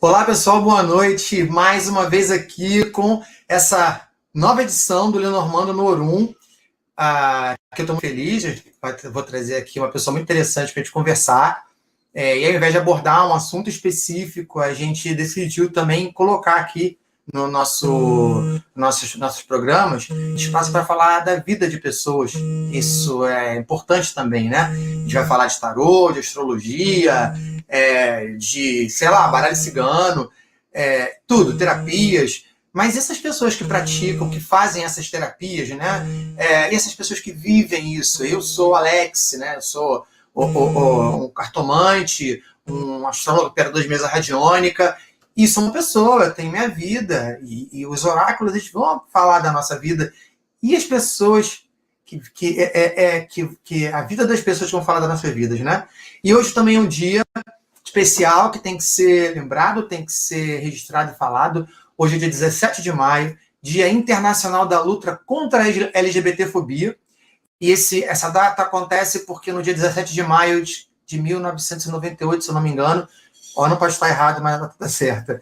Olá, pessoal, boa noite. Mais uma vez aqui com essa nova edição do Lenormando no Orum. Que eu estou muito feliz, vou trazer aqui uma pessoa muito interessante para a gente conversar. E ao invés de abordar um assunto específico, a gente decidiu também colocar aqui no nossos programas espaço para falar da vida de pessoas. Isso é importante também, né? A gente vai falar de tarô, de astrologia, de, sei lá, baralho cigano, tudo, terapias. Mas essas pessoas que praticam, que fazem essas terapias, né? E essas pessoas que vivem isso. Eu sou Alex, né? Eu sou um cartomante, um astrólogo, operador de mesa radiônica, e sou uma pessoa, tenho minha vida, e os oráculos eles vão falar da nossa vida, e as pessoas, que a vida das pessoas vão falar das nossas vidas, né? E hoje também é um dia especial que tem que ser lembrado, tem que ser registrado e falado. Hoje é dia 17 de maio, Dia Internacional da Luta contra a LGBTfobia. E essa data acontece porque no dia 17 de maio de 1998, se eu não me engano, o ano pode estar errado, mas a data está certa,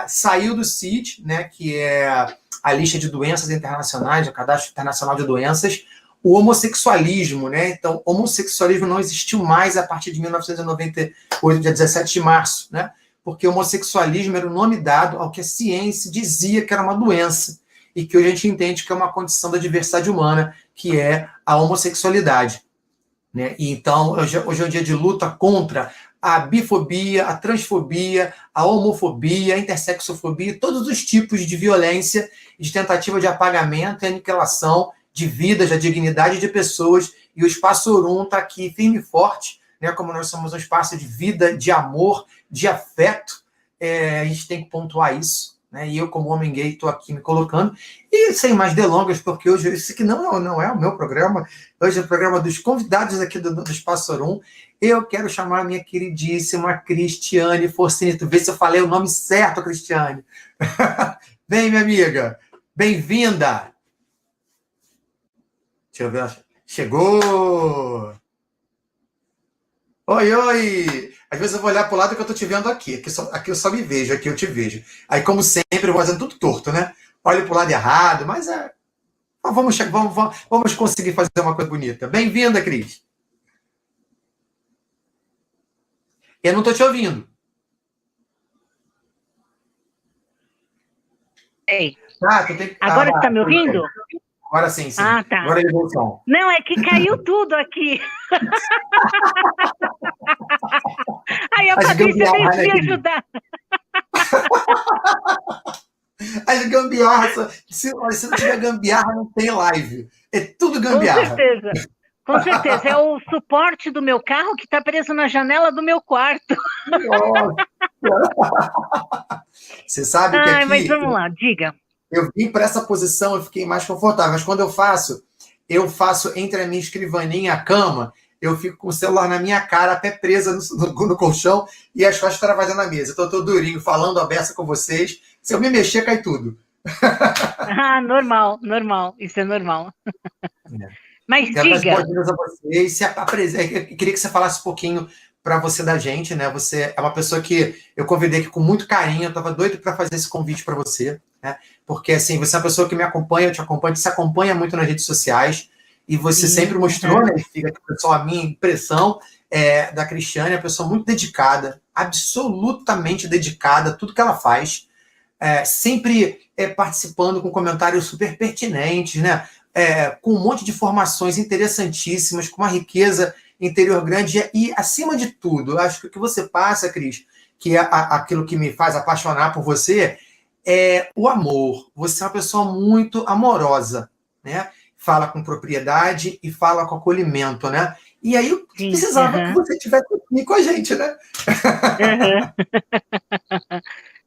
saiu do CID, né, que é a lista de doenças internacionais, o Cadastro Internacional de Doenças, o homossexualismo, né? Então, o homossexualismo não existiu mais a partir de 1998, dia 17 de março, né? Porque o homossexualismo era o nome dado ao que a ciência dizia que era uma doença e que hoje a gente entende que é uma condição da diversidade humana, que é a homossexualidade, né? E então, hoje é um dia de luta contra a bifobia, a transfobia, a homofobia, a intersexofobia, todos os tipos de violência e de tentativa de apagamento e aniquilação de vidas, da dignidade de pessoas, e o Espaço Orum está aqui firme e forte, né? Como nós somos um espaço de vida, de amor, de afeto, a gente tem que pontuar isso, né? E eu, como homem gay, estou aqui me colocando, e sem mais delongas, porque hoje isso aqui não é o meu programa, hoje é o programa dos convidados aqui do Espaço Orum. Eu quero chamar a minha queridíssima Cristiane Forcinito, ver se eu falei o nome certo, Cristiane. Vem, minha amiga, bem-vinda! Deixa eu ver. Chegou! Oi, oi! Às vezes eu vou olhar para o lado que eu estou te vendo aqui. Aqui eu só me vejo, aqui eu te vejo. Aí, como sempre, eu vou fazendo tudo torto, né? Olho para o lado errado, mas vamos conseguir fazer uma coisa bonita. Bem-vinda, Cris. Eu não estou te ouvindo. Ei. Agora você está me ouvindo? Agora sim. Ah, tá. Agora é evolução. Não, é que caiu tudo aqui. Aí a Patrícia veio me ajudar. As gambiarras, se não tiver gambiarra, não tem live. É tudo gambiarra. Com certeza. É o suporte do meu carro que está preso na janela do meu quarto. Você sabe que aqui... mas vamos lá, diga. Eu vim para essa posição, eu fiquei mais confortável. Mas quando eu faço entre a minha escrivaninha e a cama, eu fico com o celular na minha cara, a pé presa no colchão e as costas travadas na mesa. Então eu estou durinho, falando a beça com vocês. Se eu me mexer, cai tudo. Normal. Isso é normal. Mas quero diga. Dar as boas-vindas a vocês. Eu queria que você falasse um pouquinho para você da gente, né? Você é uma pessoa que eu convidei aqui com muito carinho. Eu estava doido para fazer esse convite para você, né? Porque assim, você é uma pessoa que me acompanha, eu te acompanho, se acompanha muito nas redes sociais e você sempre mostrou, né? Fica aqui, pessoal, a minha impressão da Cristiane, é uma pessoa muito dedicada, absolutamente dedicada a tudo que ela faz, sempre participando com comentários super pertinentes, né? Com um monte de informações interessantíssimas, com uma riqueza interior grande e, acima de tudo, eu acho que o que você passa, Cris, que é aquilo que me faz apaixonar por você, é o amor. Você é uma pessoa muito amorosa, né? Fala com propriedade e fala com acolhimento, né? E aí eu precisava que você estivesse aqui com a gente, né?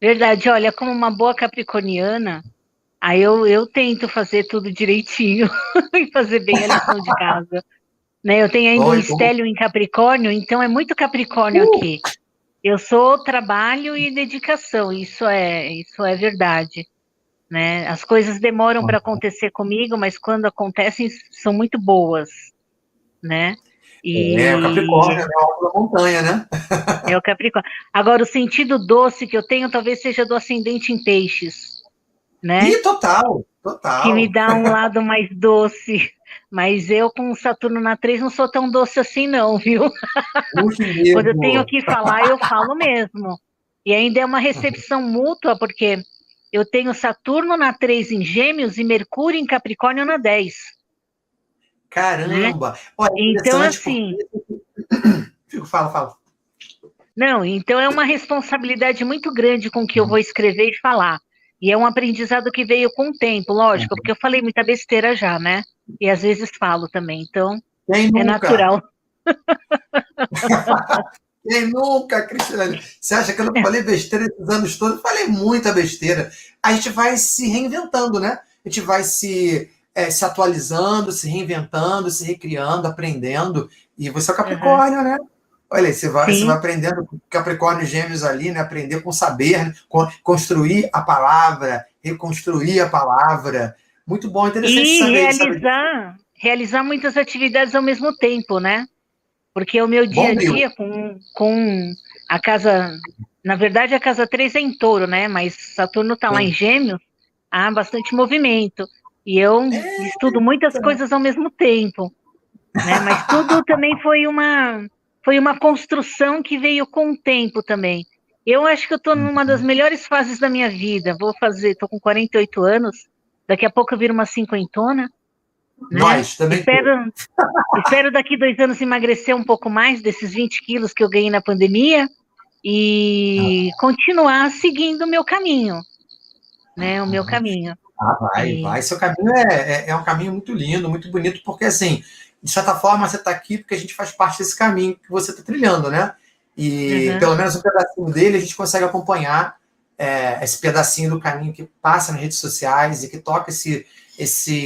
Verdade, olha, como uma boa capricorniana, aí eu tento fazer tudo direitinho e fazer bem a lição de casa. Né? Eu tenho ainda um estélio em Capricórnio, então é muito Capricórnio aqui. Eu sou trabalho e dedicação, isso é verdade. Né? As coisas demoram para acontecer comigo, mas quando acontecem são muito boas, né? É, o Capricórnio, né? O alto da montanha, né? É o Capricórnio. Agora, o sentido doce que eu tenho talvez seja do ascendente em peixes, né? Ih, total, Que me total. dá um lado mais doce. Mas eu, com Saturno na 3 não sou tão doce assim, não, viu? Puxa Quando eu tenho mesmo. que falar, eu falo mesmo. E ainda é uma recepção mútua, porque eu tenho Saturno na 3 em Gêmeos e Mercúrio em Capricórnio na 10, né? Caramba! Olha, Então, interessante porque. assim, Fala. não, então é uma responsabilidade muito grande com o que eu vou escrever e falar. E é um aprendizado que veio com o tempo, lógico, porque eu falei muita besteira já, né? E às vezes falo também, então Quem é nunca? natural. Quem nunca, Cristiane? Você acha que eu não falei besteira esses anos todos? Eu falei muita besteira. A gente vai se reinventando, né? A gente vai se atualizando, se reinventando, se recriando, aprendendo. E você é o Uhum. Capricórnio, né? Olha aí, você vai Sim, aprendendo com Capricórnio e Gêmeos ali, né? Aprender com saber, né? Construir a palavra, reconstruir a palavra. Muito bom, interessante e saber disso. realizar muitas atividades ao mesmo tempo, né? Porque o meu dia a Bombril. dia com a casa, na verdade a casa 3 é em Touro, né? Mas Saturno está lá em Sim. Gêmeos, há bastante movimento. E eu estudo muitas coisas ao mesmo tempo, né? Mas tudo também foi uma construção que veio com o tempo também. Eu acho que eu estou numa das melhores fases da minha vida. Estou com 48 anos, daqui a pouco eu viro uma cinquentona, né? Nós, também tô. Espero daqui 2 anos emagrecer um pouco mais desses 20 quilos que eu ganhei na pandemia e continuar seguindo o meu caminho, né? O meu caminho. Ah, vai, E, vai. Seu caminho é um caminho muito lindo, muito bonito, porque, assim, de certa forma, você está aqui porque a gente faz parte desse caminho que você está trilhando, né? E uhum, pelo menos um pedacinho dele a gente consegue acompanhar esse pedacinho do caminho que passa nas redes sociais e que toca esse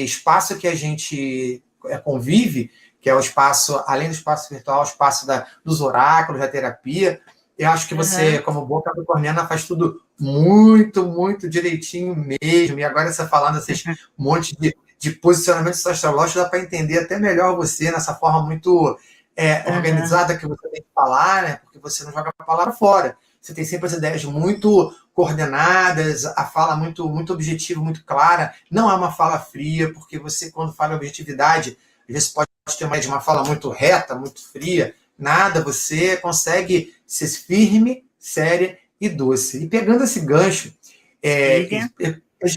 espaço que a gente convive, que é o espaço, além do espaço virtual, o espaço dos oráculos, da terapia. Eu acho que você, uhum, como boa capricorniana, faz tudo muito, muito direitinho mesmo. E agora você falando esses uhum, monte de posicionamentos astrológicos, dá para entender até melhor você nessa forma muito uhum, organizada que você tem que falar, né? Porque você não joga a palavra fora. Você tem sempre as ideias muito coordenadas, a fala muito, muito objetiva, muito clara. Não é uma fala fria, porque você, quando fala em objetividade, às vezes pode ter uma fala muito reta, muito fria. Nada, você consegue ser firme, séria e doce. E pegando esse gancho, diga. eu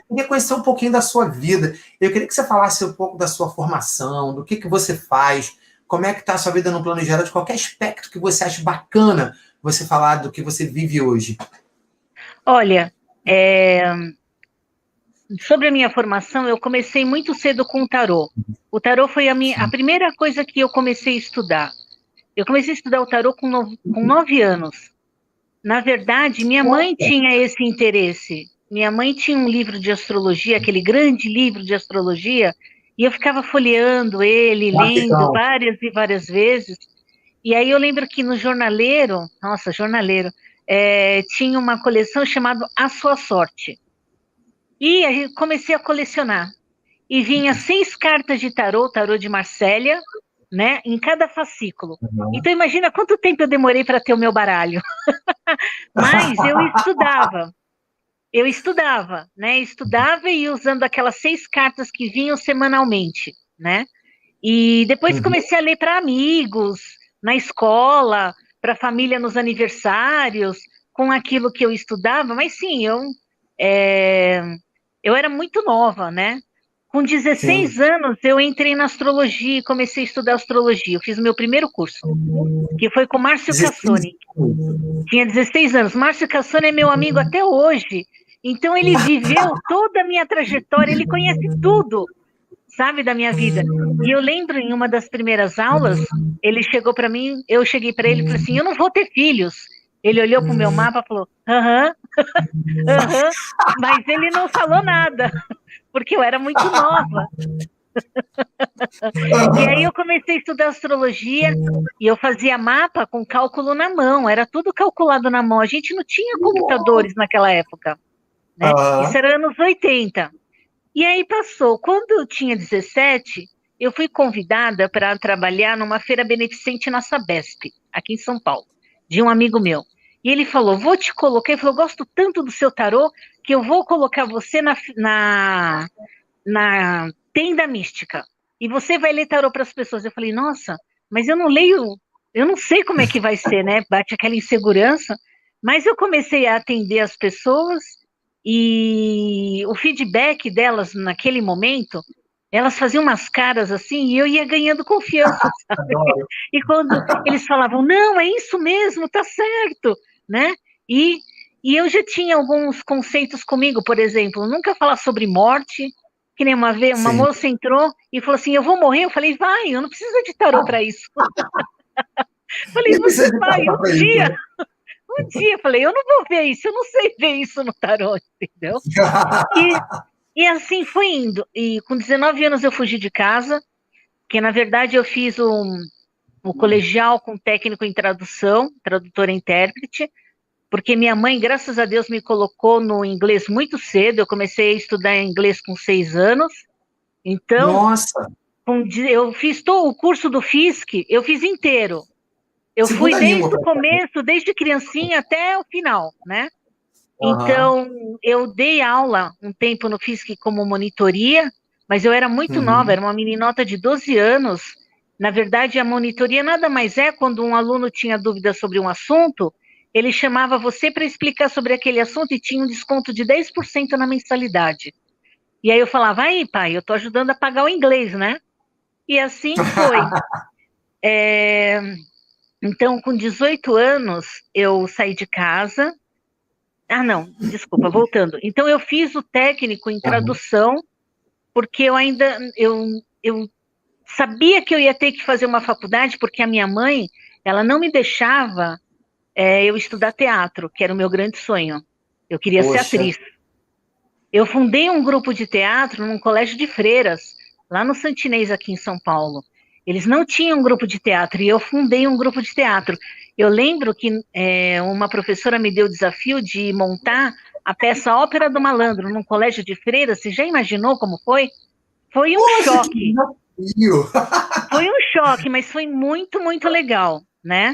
queria conhecer um pouquinho da sua vida. Eu queria que você falasse um pouco da sua formação, do que você faz, como é que está a sua vida no plano geral, de qualquer aspecto que você ache bacana você falar do que você vive hoje. Olha, sobre a minha formação, eu comecei muito cedo com o tarô. O tarô foi a primeira coisa que eu comecei a estudar. Eu comecei a estudar o tarô com 9 anos. Na verdade, minha mãe tinha esse interesse. Minha mãe tinha um livro de astrologia, aquele grande livro de astrologia, e eu ficava folheando ele, lendo Classicão. várias e várias vezes. E aí eu lembro que no jornaleiro, nossa, jornaleiro, tinha uma coleção chamada A Sua Sorte. E aí comecei a colecionar. E vinha 6 cartas de tarô, tarô de Marsella, né, em cada fascículo. Então imagina quanto tempo eu demorei para ter o meu baralho. Mas eu estudava, né? Estudava e ia usando aquelas 6 cartas que vinham semanalmente, né? E depois Uhum. comecei a ler para amigos, na escola, para a família nos aniversários, com aquilo que eu estudava. Mas sim, é, eu era muito nova, né? Com Sim. 16 anos, eu entrei na astrologia e comecei a estudar astrologia. Eu fiz o meu primeiro curso, que foi com Márcio 16 Cassoni. anos. Tinha 16 anos. Márcio Cassoni é meu amigo até hoje. Então, ele viveu toda a minha trajetória, ele conhece tudo, sabe, da minha vida. E eu lembro em uma das primeiras aulas, ele chegou para mim, eu cheguei para ele e falei assim: eu não vou ter filhos. Ele olhou para o meu mapa e falou: aham, aham, mas ele não falou nada, porque eu era muito nova. E aí eu comecei a estudar astrologia e eu fazia mapa com cálculo na mão, era tudo calculado na mão. A gente não tinha computadores naquela época, né? Isso Aham. era anos 80. E aí passou. Quando eu tinha 17, eu fui convidada para trabalhar numa feira beneficente na Sabesp, aqui em São Paulo, de um amigo meu. E ele falou, vou te colocar, ele falou, gosto tanto do seu tarô, que eu vou colocar você na tenda mística. E você vai ler tarô para as pessoas. Eu falei, nossa, mas eu não leio, eu não sei como é que vai ser, né? Bate aquela insegurança. Mas eu comecei a atender as pessoas e o feedback delas naquele momento, elas faziam umas caras assim e eu ia ganhando confiança, sabe? Adoro. E quando eles falavam, não, é isso mesmo, tá certo, né? E, e eu já tinha alguns conceitos comigo, por exemplo, nunca falar sobre morte, que nem uma vez uma Sim. moça entrou e falou assim, eu vou morrer, eu falei, vai, eu não preciso de tarô para isso. Falei, Nem precisa você de vai, passar para isso, né? um dia, falei, eu não vou ver isso, eu não sei ver isso no tarô, entendeu? E, e assim foi indo. E com 19 anos eu fugi de casa, que na verdade eu fiz um colegial com técnico em tradução, tradutora e intérprete, porque minha mãe, graças a Deus, me colocou no inglês muito cedo. Eu comecei a estudar inglês com 6 anos. Então, Nossa, eu fiz todo o curso do FISC, eu fiz inteiro. Eu fui segunda língua desde o praticamente. começo, desde criancinha até o final, né? Aham. Então, eu dei aula um tempo no FISC como monitoria, mas eu era muito nova, Uhum. era uma meninota de 12 anos. Na verdade, a monitoria nada mais é quando um aluno tinha dúvida sobre um assunto, ele chamava você para explicar sobre aquele assunto e tinha um desconto de 10% na mensalidade. E aí eu falava, aí, pai, eu estou ajudando a pagar o inglês, né? E assim foi. É, Então, com 18 anos, eu saí de casa. Ah, não, desculpa, voltando. Então, eu fiz o técnico em Aham. tradução, porque eu sabia que eu ia ter que fazer uma faculdade, porque a minha mãe, ela não me deixava eu estudar teatro, que era o meu grande sonho. Eu queria ser Poxa, atriz. Eu fundei um grupo de teatro num colégio de freiras, lá no Santinês, aqui em São Paulo. Eles não tinham um grupo de teatro e eu fundei um grupo de teatro. Eu lembro que uma professora me deu o desafio de montar a peça Ópera do Malandro num colégio de freiras. Você já imaginou como foi? Foi um poxa, que choque. desafio! Foi um choque, mas foi muito, muito legal, né?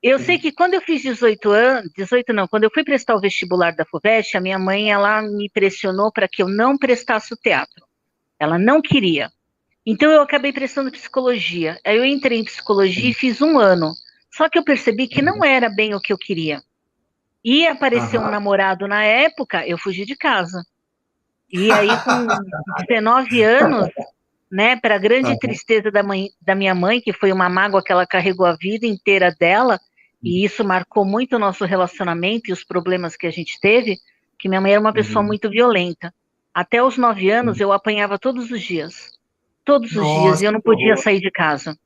Eu sei que quando eu fiz 18 anos, 18 não, quando eu fui prestar o vestibular da FUVEST, a minha mãe, ela me pressionou para que eu não prestasse o teatro. Ela não queria. Então eu acabei prestando psicologia. Aí eu entrei em psicologia e fiz 1 ano. Só que eu percebi que não era bem o que eu queria. E apareceu um Aham, namorado na época, eu fugi de casa. E aí com 19 anos, né, para grande aham. tristeza da minha mãe, que foi uma mágoa que ela carregou a vida inteira dela, e isso marcou muito o nosso relacionamento e os problemas que a gente teve, que minha mãe era uma pessoa Uhum. muito violenta. Até os 9 anos eu apanhava todos os dias, e Nossa, eu não que podia horror. sair de casa,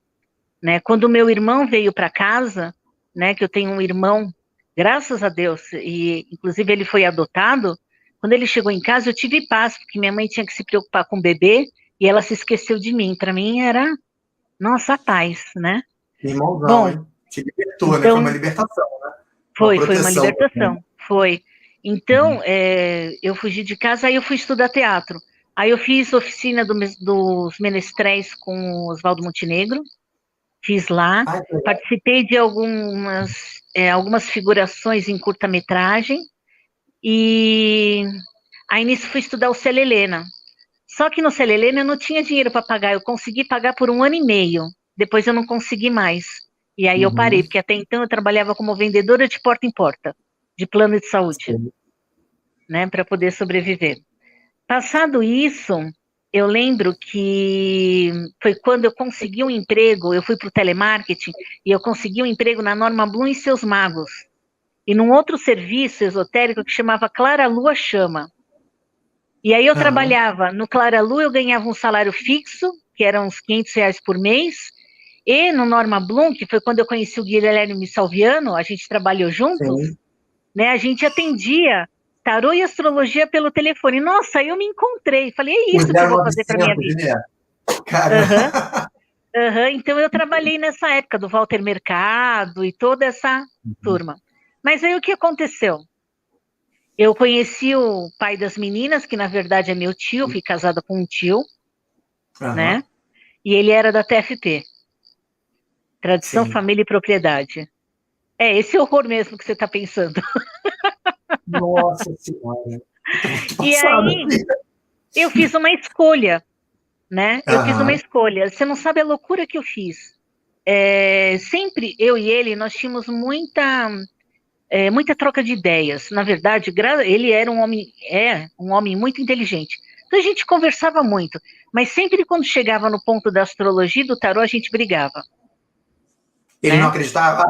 né? Quando o meu irmão veio para casa, né, que eu tenho um irmão, graças a Deus, e inclusive ele foi adotado, quando ele chegou em casa eu tive paz, porque minha mãe tinha que se preocupar com o bebê, e ela se esqueceu de mim. Para mim era, nossa, a paz, né? Que irmãozão, Bom, hein? Te libertou, né? Foi uma então libertação, uma foi uma proteção também. libertação, foi. Então, Uhum. eu fugi de casa, aí eu fui estudar teatro. Aí eu fiz oficina dos menestréis com o Oswaldo Montenegro, fiz lá, Ai, que legal. participei de algumas figurações em curta-metragem, e aí nisso fui estudar o Célia Helena. Só que no Célia Helena eu não tinha dinheiro para pagar, eu consegui pagar por 1 ano e meio, depois eu não consegui mais. E aí eu parei, Uhum. porque até então eu trabalhava como vendedora de porta em porta, de plano de saúde, Sim. né, para poder sobreviver. Passado isso, eu lembro que foi quando eu consegui um emprego, eu fui para o telemarketing e eu consegui um emprego na Norma Blum e Seus Magos, e num outro serviço esotérico que chamava Clara Lua Chama. E aí eu Aham. trabalhava no Clara Lu, eu ganhava um salário fixo, que era uns R$ 500 por mês, e no Norma Blum, que foi quando eu conheci o Guilherme Salviano, a gente trabalhou juntos, Sim. né? A gente atendia tarô e astrologia pelo telefone. Nossa, aí eu me encontrei, falei, é Os isso que eu vou fazer para minha 0900, vida. né? Caramba. Aham, aham. Então eu trabalhei nessa época do Walter Mercado e toda essa turma. Mas aí o que aconteceu? Eu conheci o pai das meninas, que na verdade é meu tio, fui casada com um tio, né? Aham. E ele era da TFP, Tradição, Sim. Família e Propriedade. É esse horror mesmo que você está pensando. Nossa Senhora. Eu tô muito E passada aí, aqui. eu fiz uma escolha, né? Eu fiz uma Aham. escolha. Você não sabe a loucura que eu fiz. Sempre eu e ele, nós tínhamos muita troca de ideias. Na verdade, ele era um homem muito inteligente. Então a gente conversava muito, mas sempre quando chegava no ponto da astrologia e do tarô, a gente brigava, Ele não né? acreditava?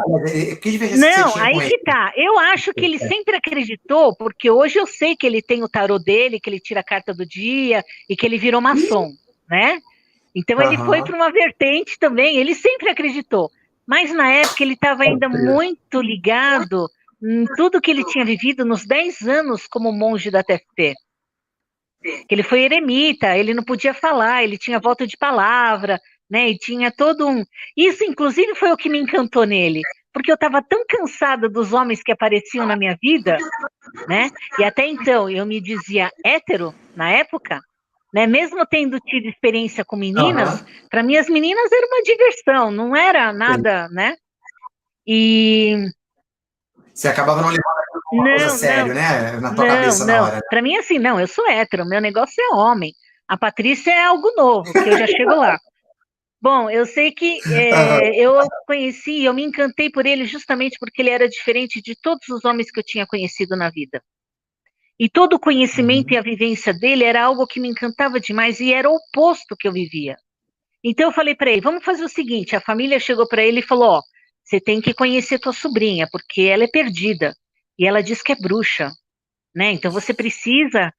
Que divergência que você Não, tinha aí com ele? que tá. Eu acho que ele sempre acreditou, porque hoje eu sei que ele tem o tarô dele, que ele tira a carta do dia e que ele virou maçom, né? Então ele foi Aham. para uma vertente também, ele sempre acreditou. Mas na época ele estava ainda Pode crer. muito ligado em tudo que ele tinha vivido nos 10 anos como monge da TFP. Que ele foi eremita, ele não podia falar, ele tinha volta de palavra, né? E tinha todo um. Isso, inclusive, foi o que me encantou nele, porque eu estava tão cansada dos homens que apareciam na minha vida, né? E até então eu me dizia hétero na época, né? Mesmo tendo tido experiência com meninas, Aham. para mim as meninas era uma diversão, não era Sim. nada, né? E Você acabava não levando aquilo como uma coisa não, sério, não, né? Na tua não, cabeça na não. hora. Para mim assim, não, eu sou hétero, meu negócio é homem. A Patrícia é algo novo, que eu já chego lá. Bom, eu sei que Aham. eu conheci, eu me encantei por ele justamente porque ele era diferente de todos os homens que eu tinha conhecido na vida. E todo o conhecimento e Uhum. a vivência dele era algo que me encantava demais e era o oposto que eu vivia. Então eu falei para ele, vamos fazer o seguinte, a família chegou para ele e falou, ó, você tem que conhecer tua sobrinha, porque ela é perdida e ela diz que é bruxa, né? Então você precisa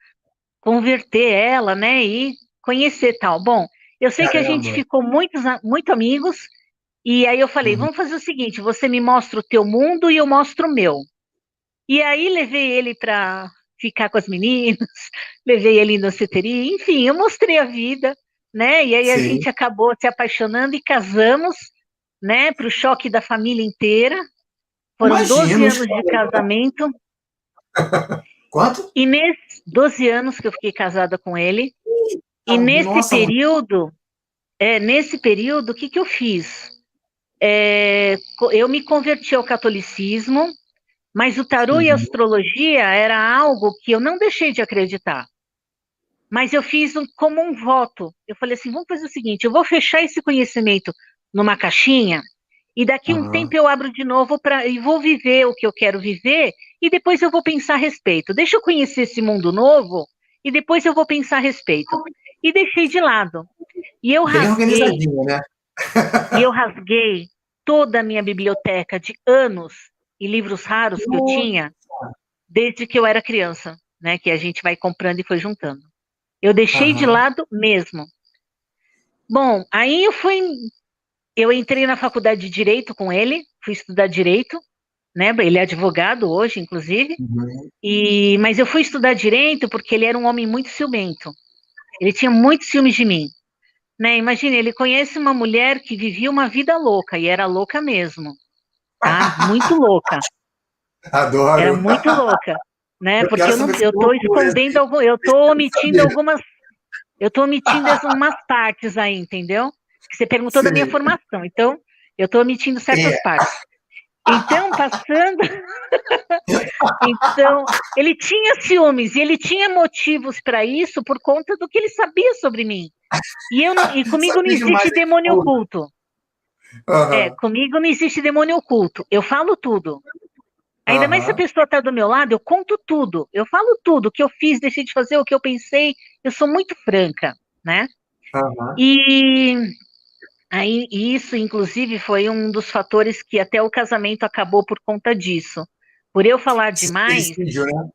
converter ela, né, e conhecer tal. Bom, eu sei que a gente Caramba. ficou muito amigos e aí eu falei, Uhum. vamos fazer o seguinte, você me mostra o teu mundo e eu mostro o meu. E aí levei ele para ficar com as meninas, levei ele na ceteria, enfim, eu mostrei a vida, né? E aí a Sim. gente acabou se apaixonando e casamos, né? Para o choque da família inteira. Foram 12 Imagino. anos de casamento Quanto? e nesses 12 anos que eu fiquei casada com ele. E Nossa, muito. nesse período, o que que eu fiz? Eu me converti ao catolicismo, mas o tarô e a Uhum. astrologia era algo que eu não deixei de acreditar. Mas eu fiz como um voto. Eu falei assim: vamos fazer o seguinte, eu vou fechar esse conhecimento numa caixinha e daqui um Aham. tempo eu abro de novo e vou viver o que eu quero viver e depois eu vou pensar a respeito. Deixa eu conhecer esse mundo novo e depois eu vou pensar a respeito. E deixei de lado. E eu Bem rasguei, organizadinho, né? e eu rasguei toda a minha biblioteca de anos e livros raros que eu tinha desde que eu era criança, né? Que a gente vai comprando e foi juntando. Eu deixei de Aham. lado mesmo. Bom, aí eu entrei na faculdade de Direito com ele, fui estudar Direito, né? Ele é advogado hoje, inclusive, Uhum. mas eu fui estudar Direito porque ele era um homem muito ciumento. Ele tinha muitos ciúmes de mim, né? Imagine, ele conhece uma mulher que vivia uma vida louca, e era louca mesmo, tá? Muito louca, era Adoro. muito louca, né? Eu Porque quero saber essa eu tô loucura. escondendo eu tô Quero omitindo saber. algumas. Eu estou omitindo umas partes aí, entendeu? Que você perguntou da minha Sei. formação, então eu estou omitindo É. certas partes. Então, passando. Então, ele tinha ciúmes e ele tinha motivos para isso por conta do que ele sabia sobre mim. E comigo não Sabia demais existe esse demônio povo. oculto. Aham. Comigo não existe demônio oculto. Eu falo tudo. Ainda mais se a Aham. pessoa está do meu lado, eu conto tudo. Eu falo tudo. O que eu fiz, deixei de fazer, o que eu pensei. Eu sou muito franca, né? Aham. E aí, isso, inclusive, foi um dos fatores que até o casamento acabou por conta disso. Por eu falar demais, Sincericídio, né?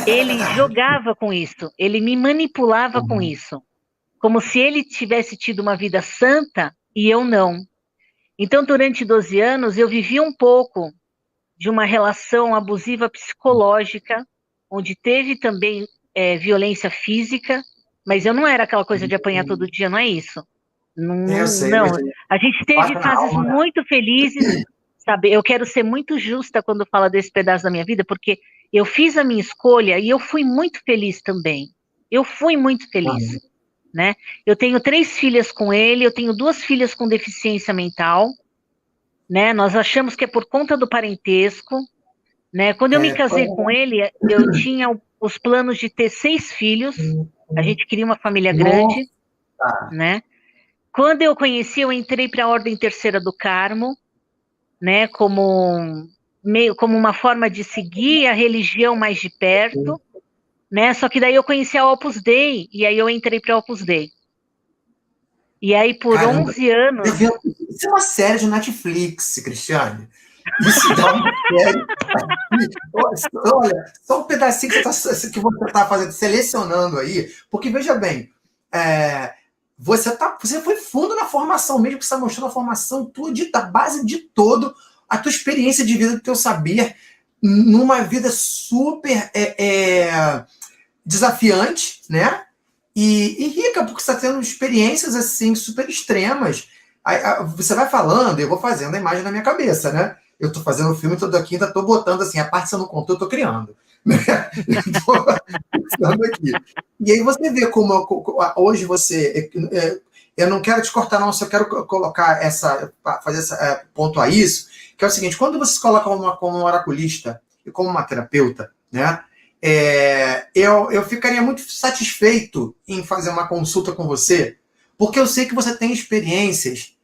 ele jogava com isso, ele me manipulava com Uhum. isso, como se ele tivesse tido uma vida santa e eu não. Então, durante 12 anos, eu vivi um pouco de uma relação abusiva psicológica, onde teve também violência física, mas eu não era aquela coisa de apanhar todo dia, não é isso. Não, Eu não, sei, mas não. A gente teve bate na fases alma, né? muito felizes, sabe? Eu quero ser muito justa quando falo desse pedaço da minha vida, porque eu fiz a minha escolha e eu fui muito feliz também. Eu fui muito feliz, Aham. né? Eu tenho 3 filhas com ele, eu tenho 2 filhas com deficiência mental, né? Nós achamos que é por conta do parentesco, né? Quando eu me É, casei com ele, eu tinha os planos de ter 6 filhos, a gente queria uma família grande, nossa, né? Quando eu conheci, eu entrei para a Ordem Terceira do Carmo, né? Como uma forma de seguir a religião mais de perto, né? Só que daí eu conheci a Opus Dei, e aí eu entrei para a Opus Dei. E aí, por caramba. 11 anos. Isso é uma série de Netflix, Cristiane. Isso dá uma série. Olha, só um pedacinho que você está fazendo, selecionando aí, porque veja bem, você foi fundo na formação mesmo, que você está mostrando a formação tua, da base de todo, a tua experiência de vida, do teu saber, numa vida super desafiante, né? E rica, porque você está tendo experiências assim super extremas. Você vai falando, eu vou fazendo a imagem na minha cabeça, né? Eu estou fazendo o filme toda quinta, estou botando assim, a parte que você não contou, eu estou criando. Né? Estou pensando aqui. E aí você vê como hoje você. Eu não quero te cortar, não, só quero colocar pontuar isso, que é o seguinte: quando você se coloca como um oraculista e como uma terapeuta, né? Eu ficaria muito satisfeito em fazer uma consulta com você, porque eu sei que você tem experiências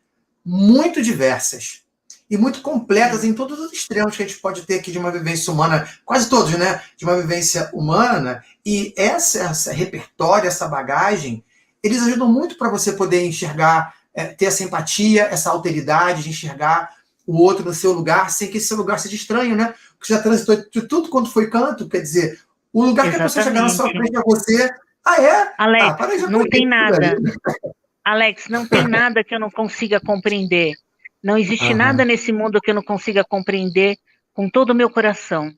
muito diversas e muito completas em todos os extremos que a gente pode ter aqui de uma vivência humana, quase todos, né? De uma vivência humana, e essa repertório, essa bagagem, eles ajudam muito para você poder enxergar, ter essa empatia, essa alteridade de enxergar o outro no seu lugar, sem que esse seu lugar seja estranho, né? Porque já transitou de tudo quanto foi canto, quer dizer, o lugar Exatamente. Que a pessoa chegar na sua frente é você. Ah, é? Alex, não tem nada. Alex, não tem nada que eu não consiga compreender. Não existe nada nesse mundo que eu não consiga compreender com todo o meu coração.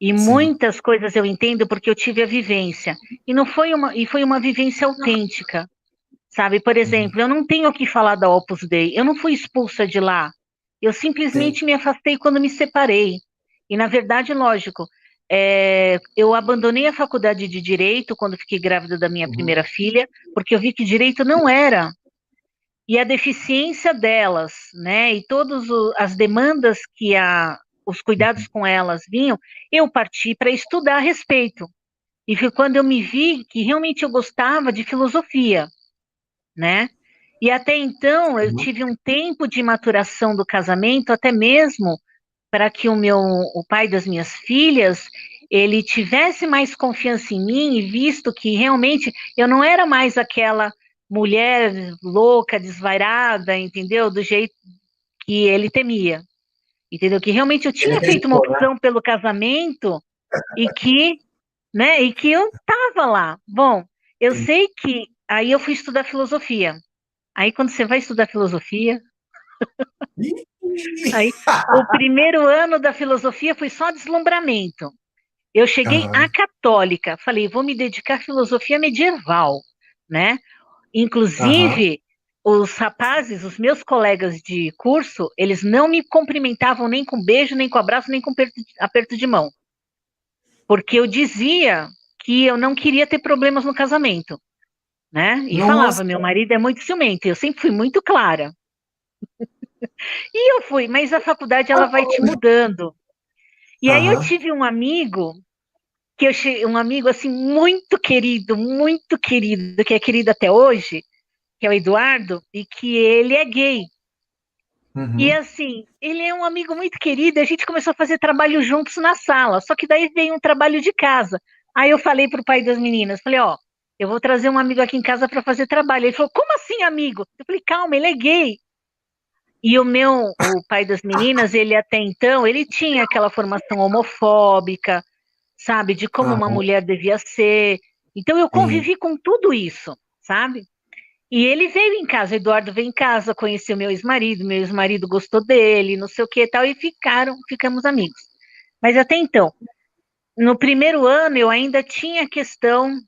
E muitas coisas eu entendo porque eu tive a vivência. E foi uma vivência autêntica. Sabe, por exemplo, eu não tenho o que falar da Opus Dei. Eu não fui expulsa de lá. Eu simplesmente me afastei quando me separei. E, na verdade, lógico, eu abandonei a faculdade de Direito quando fiquei grávida da minha primeira filha, porque eu vi que Direito não era. E a deficiência delas, né, e todas as demandas que os cuidados com elas vinham, eu parti para estudar a respeito. E foi quando eu me vi que realmente eu gostava de filosofia, né? E até então eu tive um tempo de maturação do casamento, até mesmo para que o pai das minhas filhas, ele tivesse mais confiança em mim e visto que realmente eu não era mais aquela mulher louca, desvairada, entendeu? Do jeito que ele temia, entendeu? Que realmente eu tinha feito uma opção pelo casamento e que, né, e que eu estava lá. Bom, eu sei que aí eu fui estudar filosofia. Aí quando você vai estudar filosofia, aí, o primeiro ano da filosofia foi só deslumbramento. Eu cheguei à católica, falei, vou me dedicar à filosofia medieval, né? Inclusive, os rapazes, os meus colegas de curso, eles não me cumprimentavam nem com beijo, nem com abraço, nem com aperto de mão. Porque eu dizia que eu não queria ter problemas no casamento, né? E falava, meu marido é muito ciumento, eu sempre fui muito clara. E eu fui, mas a faculdade ela vai te mudando. E aí eu tive um amigo um amigo assim muito querido, que é querido até hoje, que é o Eduardo, e que ele é gay. E assim, ele é um amigo muito querido, a gente começou a fazer trabalho juntos na sala, só que daí veio um trabalho de casa. Aí eu falei pro pai das meninas, falei, ó, eu vou trazer um amigo aqui em casa para fazer trabalho. Ele falou, como assim, amigo? Eu falei, calma, ele é gay. E o pai das meninas, ele até então, ele tinha aquela formação homofóbica, sabe, de como uma mulher devia ser. Então eu convivi com tudo isso, sabe? E ele veio em casa, Eduardo veio em casa, conheceu meu ex-marido gostou dele, não sei o que e tal, e ficamos amigos. Mas até então, no primeiro ano eu ainda tinha a questão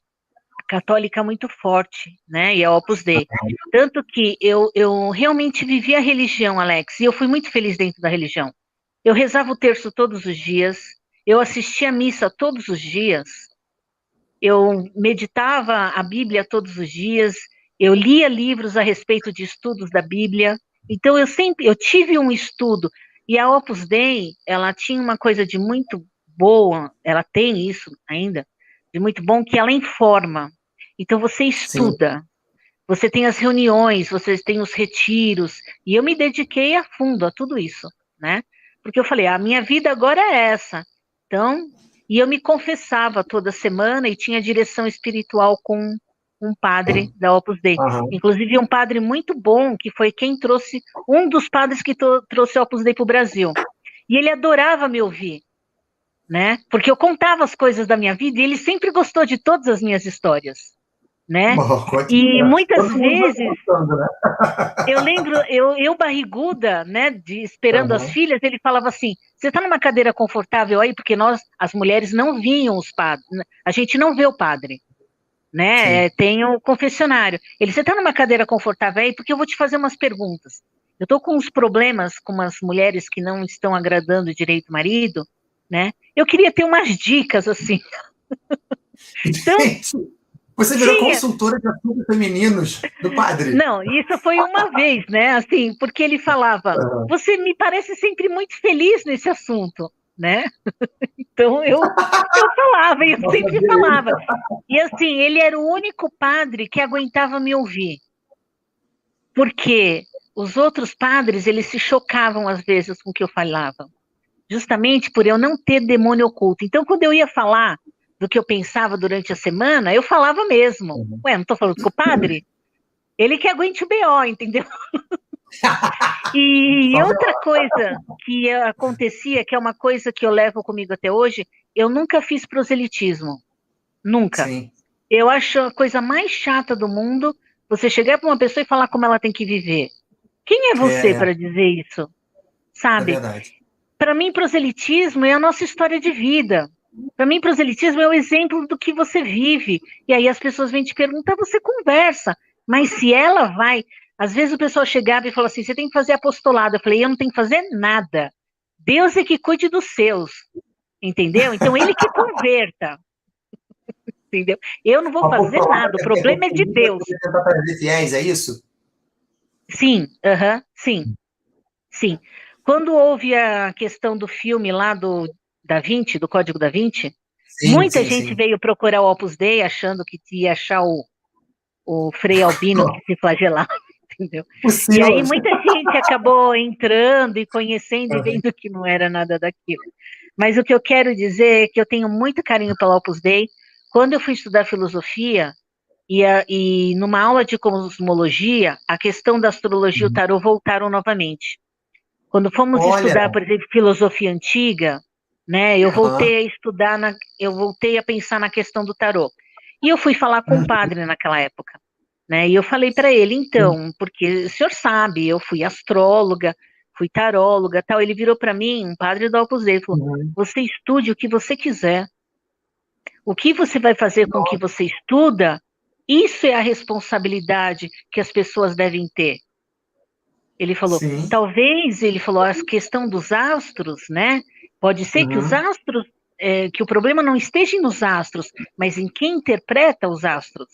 católica muito forte, né, e a Opus Dei. Tanto que eu realmente vivi a religião, Alex, e eu fui muito feliz dentro da religião. Eu rezava o terço todos os dias, eu assistia a missa todos os dias, eu meditava a Bíblia todos os dias, eu lia livros a respeito de estudos da Bíblia, então eu tive um estudo, e a Opus Dei, ela tinha uma coisa de muito boa, ela tem isso ainda, de muito bom, que ela informa. Então você Sim. estuda, você tem as reuniões, você tem os retiros, e eu me dediquei a fundo a tudo isso, né? Porque eu falei, a minha vida agora é essa. Então, e eu me confessava toda semana e tinha direção espiritual com um padre da Opus Dei. Aham. Inclusive um padre muito bom, que foi quem trouxe, um dos padres que trouxe a Opus Dei para o Brasil. E ele adorava me ouvir, né? Porque eu contava as coisas da minha vida e ele sempre gostou de todas as minhas histórias, né? Bom, E continua. muitas Todo mundo vai vezes contando, né? eu lembro, eu barriguda, né, esperando as Aham. filhas, ele falava assim: você está numa cadeira confortável aí? Porque nós, as mulheres, não vinham os padres, a gente não vê o padre, né? Sim. Tem o confessionário. Ele, você está numa cadeira confortável aí? Porque eu vou te fazer umas perguntas. Eu estou com uns problemas com as mulheres que não estão agradando direito o marido, né? Eu queria ter umas dicas assim. Então, Gente, você virou tinha. consultora de assuntos femininos do padre. Não, isso foi uma vez, né? Assim, porque ele falava, Aham. você me parece sempre muito feliz nesse assunto, né? Então eu falava, eu Nossa, sempre dele. falava. E assim, ele era o único padre que aguentava me ouvir, porque os outros padres, eles se chocavam às vezes com o que eu falava, justamente por eu não ter demônio oculto. Então, quando eu ia falar do que eu pensava durante a semana, eu falava mesmo. Uhum. Ué, não estou falando com o padre? Ele que aguente o BO, entendeu? E Só outra coisa que acontecia, que é uma coisa que eu levo comigo até hoje, eu nunca fiz proselitismo. Nunca. sim, Eu acho a coisa mais chata do mundo você chegar para uma pessoa e falar como ela tem que viver. Quem é você é para dizer isso? Sabe? verdade. Para mim, proselitismo é a nossa história de vida. Para mim, proselitismo é o exemplo do que você vive. E aí as pessoas vêm te perguntar, você conversa. Mas se ela vai. Às vezes o pessoal chegava e falava assim: você tem que fazer apostolado. Eu falei: eu não tenho que fazer nada. Deus é que cuide dos seus. Entendeu? Então ele que converta. Entendeu? Eu não vou Uma fazer postulada nada. O quer dizer que problema é de Deus. você tentar trazer fiéis, é isso? Sim, sim, sim. Quando houve a questão do filme lá do Da Vinci, do Código Da Vinci, Sim, muita sim, gente sim. veio procurar o Opus Dei achando que ia achar o Frei Albino que se flagelava, entendeu? O E aí Silas. muita gente acabou entrando e conhecendo e Aham. vendo que não era nada daquilo. Mas o que eu quero dizer é que eu tenho muito carinho pela Opus Dei. Quando eu fui estudar filosofia, e numa aula de cosmologia, a questão da astrologia e o tarô voltaram novamente. Quando fomos Olha, estudar, por exemplo, filosofia antiga, né, eu aham. voltei a estudar, eu voltei a pensar na questão do tarô. E eu fui falar com o padre naquela época, né? E eu falei para ele, então, porque o senhor sabe, eu fui astróloga, fui taróloga, tal. Ele virou para mim, um padre do Opus Dei, falou: Uhum. você estude o que você quiser. O que você vai fazer com o que você estuda, isso é a responsabilidade que as pessoas devem ter. Ele falou, Sim. talvez, ele falou, a questão dos astros, né? Pode ser que os Uhum. astros, que o problema não esteja nos astros, mas em quem interpreta os astros.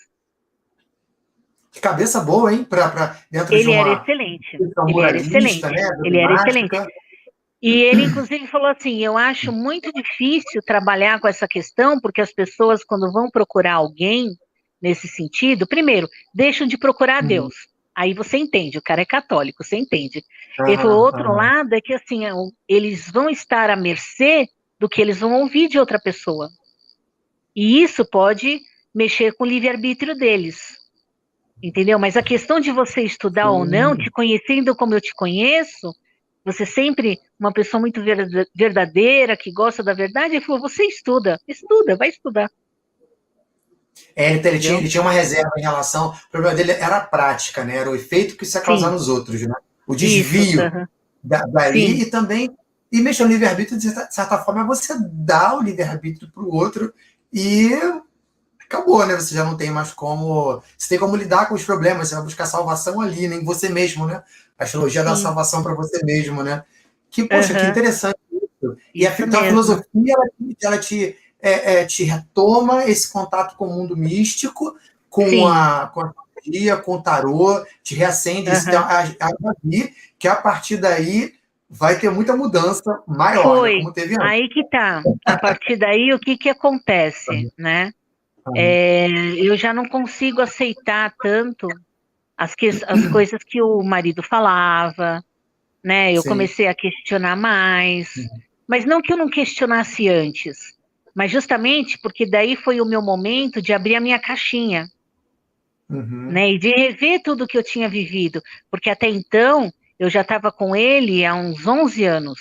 Que cabeça boa, hein? Dentro de Ele era uma excelente, questão ele era moralista, excelente, né? ele era excelente. Dogmática. E ele, inclusive, falou assim: eu acho muito difícil trabalhar com essa questão, porque as pessoas, quando vão procurar alguém nesse sentido, primeiro, deixam de procurar Uhum. Deus. Aí você entende, o cara é católico, você entende. Ele falou: Aham, outro aham. lado é que assim, eles vão estar à mercê do que eles vão ouvir de outra pessoa. E isso pode mexer com o livre-arbítrio deles. Entendeu? Mas a questão de você estudar ou não, te Sim. conhecendo como eu te conheço, você sempre uma pessoa muito verdadeira, que gosta da verdade, ele falou, você estuda, vai estudar, É, entendeu? ele tinha uma reserva em relação. O problema dele era a prática, né? Era o efeito que isso ia causar Sim, nos outros, né? O isso, desvio dali sim, e também. E mexer no livre-arbítrio, de certa forma, é você dá o livre-arbítrio para o outro e acabou, né? Você já não tem mais como. Você tem como lidar com os problemas, você vai buscar salvação ali, né? Em você mesmo, né? A astrologia dá sim, salvação para você mesmo, né? Que, poxa, que aham, interessante isso. E isso então a mesmo. filosofia, ela te te retoma esse contato com o mundo místico, com a magia, com o tarô, te reacende. Isso que a partir daí vai ter muita mudança maior, né, como teve antes. Aí que tá. A partir daí, o que acontece, né? Eu já não consigo aceitar tanto as coisas que o marido falava, né? Eu comecei a questionar mais, mas não que eu não questionasse antes, mas justamente porque daí foi o meu momento de abrir a minha caixinha, né? E de rever tudo que eu tinha vivido, porque até então eu já estava com ele há uns 11 anos.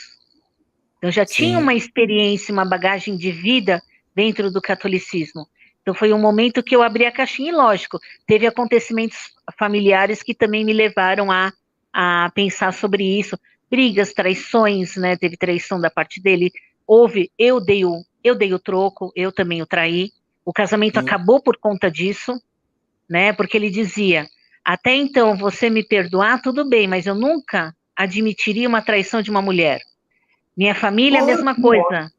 Eu já tinha uma experiência, uma bagagem de vida dentro do catolicismo. Então foi um momento que eu abri a caixinha e, lógico, teve acontecimentos familiares que também me levaram a pensar sobre isso. Brigas, traições, né? Teve traição da parte dele. Eu dei o troco, eu também o traí. O casamento acabou por conta disso, né? Porque ele dizia, até então você me perdoar, tudo bem, mas eu nunca admitiria uma traição de uma mulher. Minha família, a mesma coisa.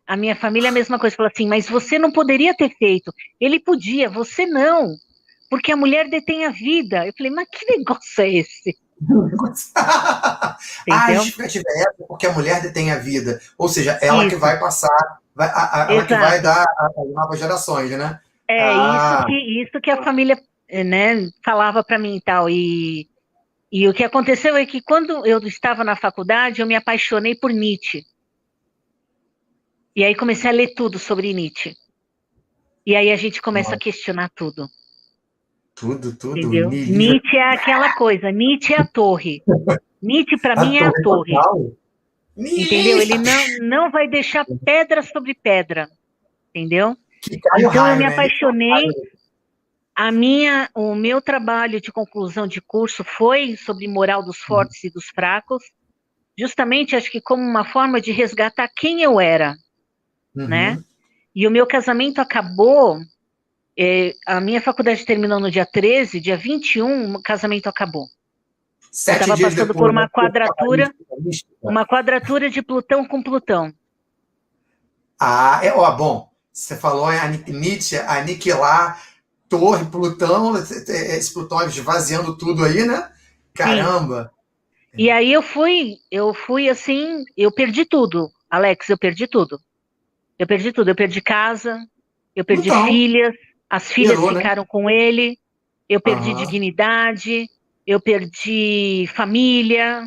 A minha família, a mesma coisa. Falou assim, mas você não poderia ter feito. Ele podia, você não. Porque a mulher detém a vida. Eu falei, mas que negócio é esse? A justificativa é essa, porque a mulher detém a vida. Ou seja, ela que vai passar, ela que vai dar as novas gerações, né? Isso que a família, né, falava para mim e tal. E o que aconteceu é que quando eu estava na faculdade, eu me apaixonei por Nietzsche. E aí comecei a ler tudo sobre Nietzsche. E aí a gente começa a questionar tudo. Tudo. Entendeu? Nietzsche é aquela coisa, Nietzsche é a torre. Nietzsche para mim é a torre. Entendeu? Ele não vai deixar pedra sobre pedra. Entendeu? Então eu me apaixonei. O meu trabalho de conclusão de curso foi sobre moral dos fortes e dos fracos, justamente acho que como uma forma de resgatar quem eu era, né? E o meu casamento acabou, a minha faculdade terminou no dia 13, dia 21, o casamento acabou. Eu estava passando por uma quadratura de Plutão com Plutão. Bom, você falou em Nietzsche, aniquilar Torre, Plutão, esse Plutão esvaziando tudo aí, né? Caramba! Sim. E aí eu fui assim, eu perdi tudo, Alex, eu perdi tudo. Eu perdi casa, eu perdi filhas, as filhas ficaram com ele, eu perdi dignidade, eu perdi família,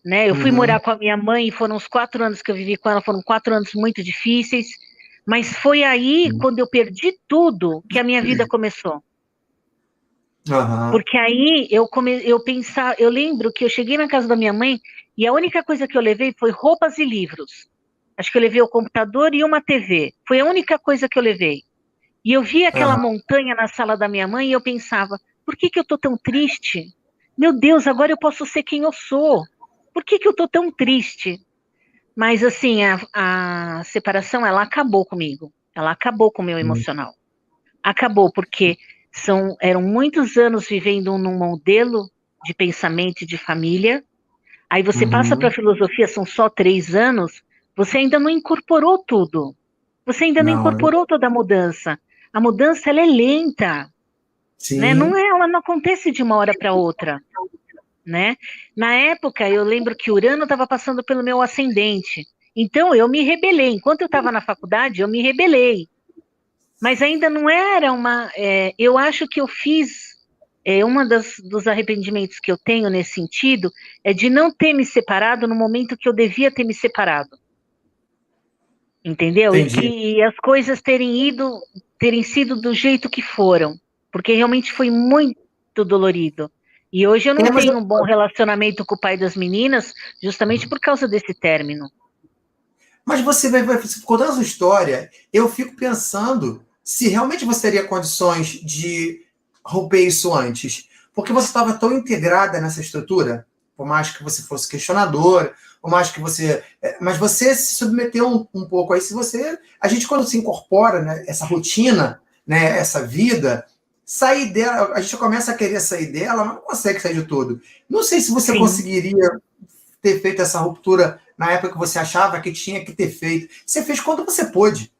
né? Eu fui morar com a minha mãe e foram os 4 anos que eu vivi com ela, foram 4 anos muito difíceis, mas foi aí, quando eu perdi tudo, que a minha vida começou. Porque aí eu lembro que eu cheguei na casa da minha mãe e a única coisa que eu levei foi roupas e livros. Acho que eu levei o computador e uma TV. Foi a única coisa que eu levei. E eu vi aquela montanha na sala da minha mãe e eu pensava, por que eu tô tão triste? Meu Deus, agora eu posso ser quem eu sou. Por que eu tô tão triste? Mas assim, a separação, ela acabou comigo. Ela acabou com o meu emocional. Acabou, porque eram muitos anos vivendo num modelo de pensamento e de família. Aí você passa para a filosofia, são só 3 anos, você ainda não incorporou tudo. Você ainda não incorporou toda a mudança. A mudança, ela é lenta. Né? Ela não acontece de uma hora para outra. Né? Na época, eu lembro que Urano estava passando pelo meu ascendente. Então, eu me rebelei. Enquanto eu estava na faculdade, eu me rebelei. Mas ainda não era eu acho que eu fiz... dos arrependimentos que eu tenho nesse sentido é de não ter me separado no momento que eu devia ter me separado. Entendeu? Entendi. E as coisas terem sido do jeito que foram. Porque realmente foi muito dolorido. E hoje eu não tenho um bom relacionamento com o pai das meninas, justamente por causa desse término. Mas você contando a sua história, eu fico pensando se realmente você teria condições de romper isso antes. Porque você estava tão integrada nessa estrutura, por mais que você fosse questionadora, por mais que você... Mas você se submeteu um pouco aí. A gente, quando se incorpora, né, essa rotina, né, essa vida, sair dela, a gente começa a querer sair dela, mas não consegue sair de tudo. Não sei se você conseguiria ter feito essa ruptura na época que você achava que tinha que ter feito. Você fez quando você pôde.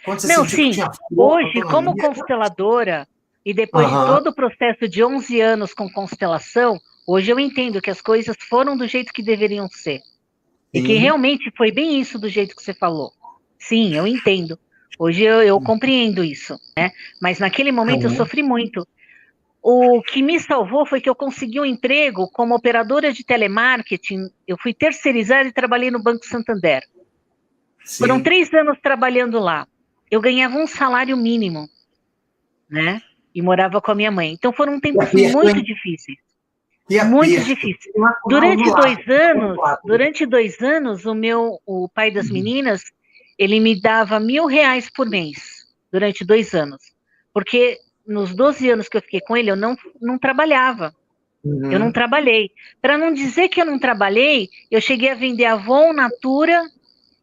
Quando você Não, sentiu que sim. tinha força, Hoje, como autonomia. consteladora, e depois de Aham, todo o processo de 11 anos com constelação, hoje eu entendo que as coisas foram do jeito que deveriam ser. E que sim. realmente foi bem isso do jeito que você falou. Sim, eu entendo. Hoje eu compreendo isso, né? Mas naquele momento eu Aham, sofri muito. O que me salvou foi que eu consegui um emprego como operadora de telemarketing. Eu fui terceirizada e trabalhei no Banco Santander. Foram sim. 3 anos trabalhando lá. Eu ganhava um salário mínimo, né? E morava com a minha mãe. Então foram Que tempos aperto, muito hein? difíceis, Que muito aperto. difíceis. Natural no Durante lar. dois anos, Muito rápido. durante 2 anos, o pai das meninas, ele me dava R$ 1.000 por mês, durante 2 anos. Porque nos 12 anos que eu fiquei com ele, eu não trabalhava. Eu não Uhum. trabalhei. Para não dizer que eu não trabalhei, eu cheguei a vender Avon, Natura,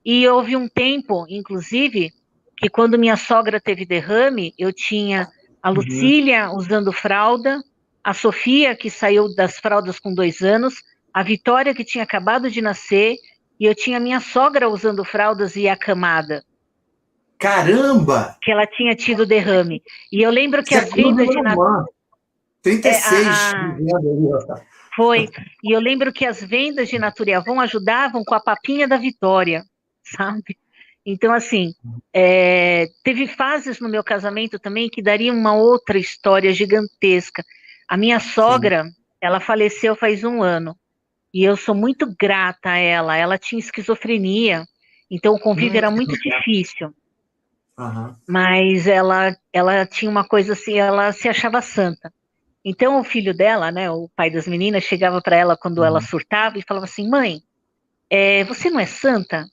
e houve um tempo, inclusive, que quando minha sogra teve derrame, eu tinha a Uhum. Lucília usando fralda, a Sofia, que saiu das fraldas com 2 anos, a Vitória, que tinha acabado de nascer, e eu tinha minha sogra usando fraldas e acamada, Caramba! que ela tinha tido derrame. E eu lembro que Você é as tudo vendas de número um. é, 36 vivendo aí, ó. foi, e eu lembro que as vendas de Natura e Avon ajudavam com a papinha da Vitória, sabe? Então, assim, teve fases no meu casamento também que daria uma outra história gigantesca. A minha Sim. sogra, ela faleceu faz 1 ano, e eu sou muito grata a ela. Ela tinha esquizofrenia, então o convívio era muito difícil. Aham. Mas ela tinha uma coisa assim, ela se achava santa. Então o filho dela, né, o pai das meninas, chegava para ela quando ela Uhum. surtava e falava assim: mãe, você não é santa?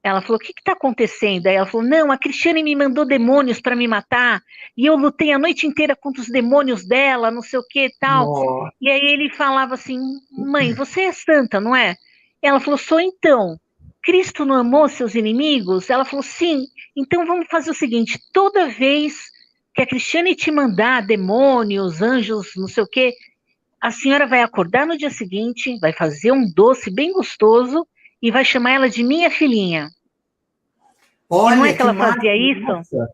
Ela falou: o que está acontecendo? Aí ela falou: não, a Cristiane me mandou demônios para me matar, e eu lutei a noite inteira contra os demônios dela, não sei o que e tal. Nossa. E aí ele falava assim: mãe, você é santa, não é? Ela falou: sou então. Cristo não amou seus inimigos? Ela falou: sim. Então vamos fazer o seguinte: toda vez que a Cristiane te mandar demônios, anjos, não sei o que, a senhora vai acordar no dia seguinte, vai fazer um doce bem gostoso e vai chamar ela de minha filhinha. E não é Olha que que ela fazia máximo, isso? nossa.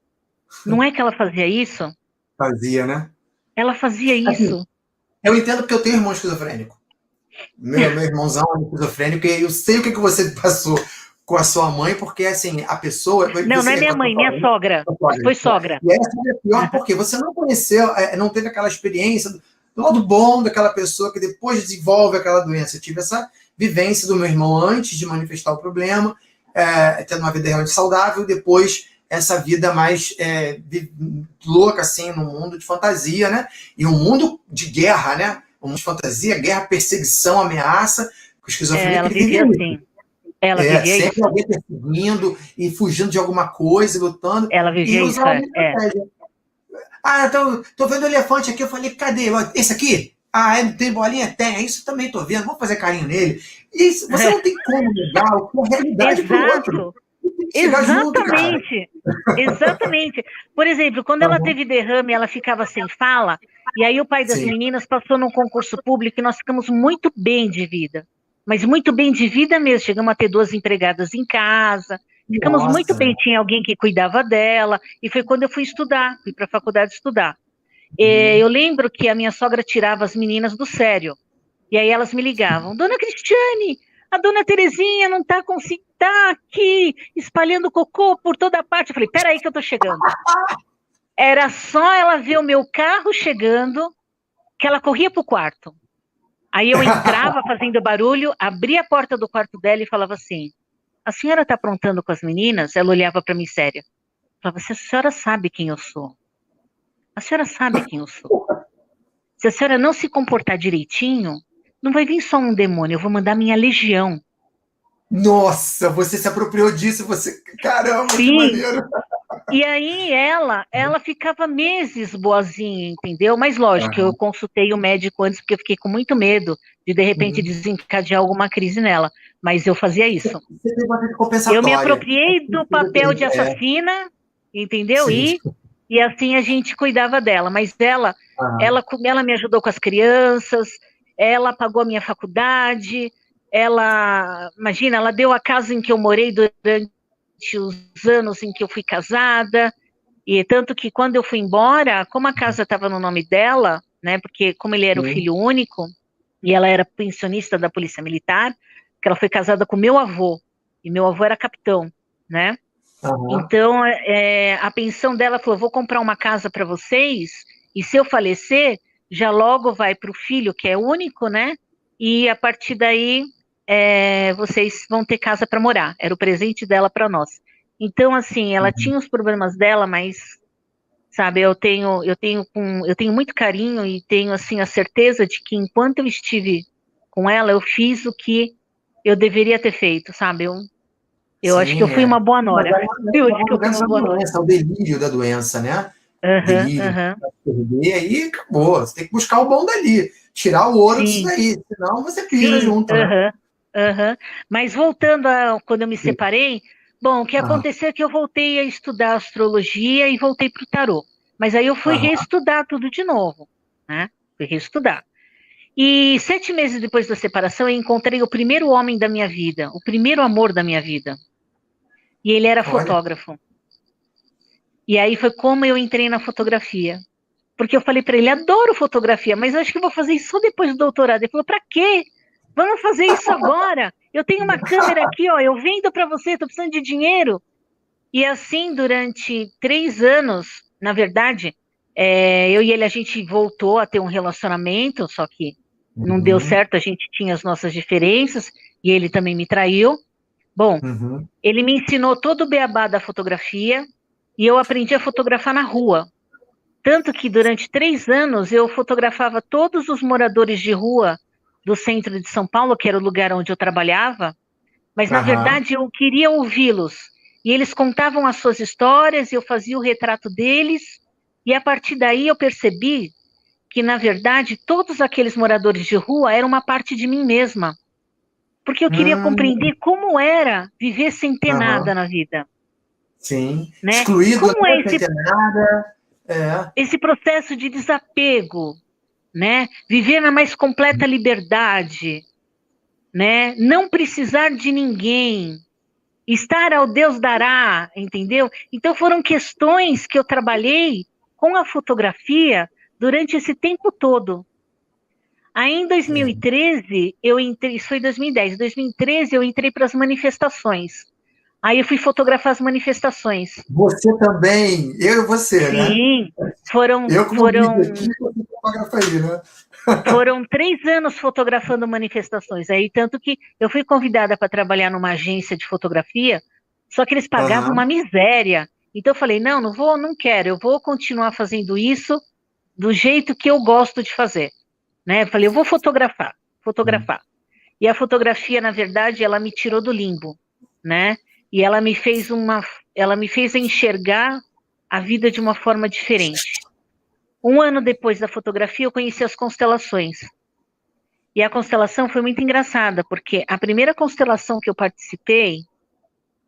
Não é que ela fazia isso? Fazia, né? Ela fazia Assim, isso. eu entendo porque eu tenho irmão esquizofrênico. Meu irmãozão é esquizofrênico, e eu sei o que você passou com a sua mãe, porque assim, a pessoa. Não, não é Você, minha mãe, minha sogra. Foi sogra. e essa é pior porque você não conheceu, não teve aquela experiência do lado bom daquela pessoa que depois desenvolve aquela doença. Eu tive essa vivência do meu irmão antes de manifestar o problema, tendo uma vida realmente saudável, depois essa vida mais louca, assim, no mundo de fantasia, né? E um mundo de guerra, né? Um mundo de fantasia, guerra, perseguição, ameaça. Com esquizofrenia, que Ela ele vive vivia assim. Ela vivia sempre isso. alguém perseguindo e fugindo de alguma coisa, lutando, Ela e vivia isso, usar uma é. estratégia. Ah, tô vendo elefante aqui. Eu falei, cadê? Esse aqui? Ah, não tem bolinha? Tem. É isso também tô vendo. Vamos fazer carinho nele. Isso, você não tem como negar o que é realidade pro outro. Exato. Tem que chegar junto, cara. Exatamente. Exatamente. Por exemplo, quando ela Uhum. teve derrame, ela ficava sem fala, e aí o pai das Sim. meninas passou num concurso público e nós ficamos muito bem de vida. Mas muito bem de vida mesmo. Chegamos a ter 2 empregadas em casa. Ficamos muito Nossa. bem. Tinha alguém que cuidava dela. E foi quando eu fui estudar, fui para a faculdade estudar. Uhum. Eu lembro que a minha sogra tirava as meninas do sério. E aí elas me ligavam: Dona Cristiane, a Dona Terezinha não está conseguindo, tá aqui espalhando cocô por toda parte. Eu falei: peraí que eu tô chegando. Era só ela ver o meu carro chegando que ela corria pro quarto. Aí eu entrava fazendo barulho, abria a porta do quarto dela e falava assim: a senhora está aprontando com as meninas? Ela olhava para mim séria. Falava: se a senhora sabe quem eu sou, a senhora sabe quem eu sou. Se a senhora não se comportar direitinho, não vai vir só um demônio, eu vou mandar minha legião. Nossa, você se apropriou disso. Você. Caramba, que Sim. maneiro. E aí ela ficava meses boazinha, entendeu? Mas lógico, eu Aham. consultei o médico antes porque eu fiquei com muito medo de repente Uhum. desencadear alguma crise nela. Mas eu fazia isso. Você tem bastante Eu me compensatória. apropriei do papel de assassina, entendeu? Sim. E assim a gente cuidava dela. Mas Aham. ela me ajudou com as crianças, ela pagou a minha faculdade, imagina, ela deu a casa em que eu morei durante os anos em que eu fui casada, e tanto que quando eu fui embora, como a casa estava no nome dela, né, porque como ele era o Sim. filho único, e ela era pensionista da Polícia Militar, que ela foi casada com meu avô, e meu avô era capitão, né? Aham. Então, a pensão dela falou, vou comprar uma casa para vocês, e se eu falecer, já logo vai para o filho, que é único, né? E a partir daí, vocês vão ter casa para morar. Era o presente dela para nós. Então, assim, ela Uhum. tinha os problemas dela, mas, sabe, eu tenho muito carinho e tenho, assim, a certeza de que enquanto eu estive com ela, eu fiz o que eu deveria ter feito, sabe? Eu acho que eu Sim, fui é. uma boa Mas nora. é Eu acho que uma eu fui uma doença da boa nora. doença, é o delírio da doença, né? Aham, Delírio, aham. perder, aí acabou. Você tem que buscar o bom dali, tirar o ouro disso Sim, daí, senão você pira sim, junto, né? aham, aham. Mas voltando a quando eu me Sim. separei, bom, o que Aham, aconteceu é que eu voltei a estudar astrologia e voltei para o tarô. Mas aí eu fui aham, reestudar tudo de novo, né? Fui reestudar. E 7 meses depois da separação, eu encontrei o primeiro homem da minha vida, o primeiro amor da minha vida. E ele era olha. fotógrafo. E aí foi como eu entrei na fotografia. Porque eu falei para ele, adoro fotografia, mas eu acho que eu vou fazer isso só depois do doutorado. Ele falou, para quê? Vamos fazer isso agora. Eu tenho uma câmera aqui, ó, eu vendo para você, estou precisando de dinheiro. E assim, durante 3 anos, na verdade, eu e ele, a gente voltou a ter um relacionamento, só que não deu Uhum, certo, a gente tinha as nossas diferenças, e ele também me traiu. Bom, uhum. ele me ensinou todo o beabá da fotografia, e eu aprendi a fotografar na rua. Tanto que durante 3 anos eu fotografava todos os moradores de rua do centro de São Paulo, que era o lugar onde eu trabalhava, mas na Aham. verdade eu queria ouvi-los. E eles contavam as suas histórias, eu fazia o retrato deles, e a partir daí eu percebi que, na verdade, todos aqueles moradores de rua eram uma parte de mim mesma, porque eu queria Hum, compreender como era viver sem ter nada aham. na vida, Sim. né? Excluído, Como né? é Sem esse, ter nada. É. esse processo de desapego, né? Viver na mais completa liberdade, né? Não precisar de ninguém, estar ao Deus dará, entendeu? Então foram questões que eu trabalhei com a fotografia durante esse tempo todo. Aí em É. 2013 eu entrei, isso foi 2010, 2013 eu entrei para as manifestações. Aí eu fui fotografar as manifestações. Você também, eu e você, né? Sim, foram Eu como mídia aqui, foram você fotógrafo aí, né? Foram 3 anos fotografando manifestações. Aí, tanto que eu fui convidada para trabalhar numa agência de fotografia, só que eles pagavam uma Aham. miséria. Então, eu falei: não, não vou, não quero, eu vou continuar fazendo isso do jeito que eu gosto de fazer. Né? Eu falei: eu vou fotografar, fotografar. E a fotografia, na verdade, ela me tirou do limbo, né? E ela me fez enxergar a vida de uma forma diferente. Um ano depois da fotografia, eu conheci as constelações. E a constelação foi muito engraçada, porque a primeira constelação que eu participei,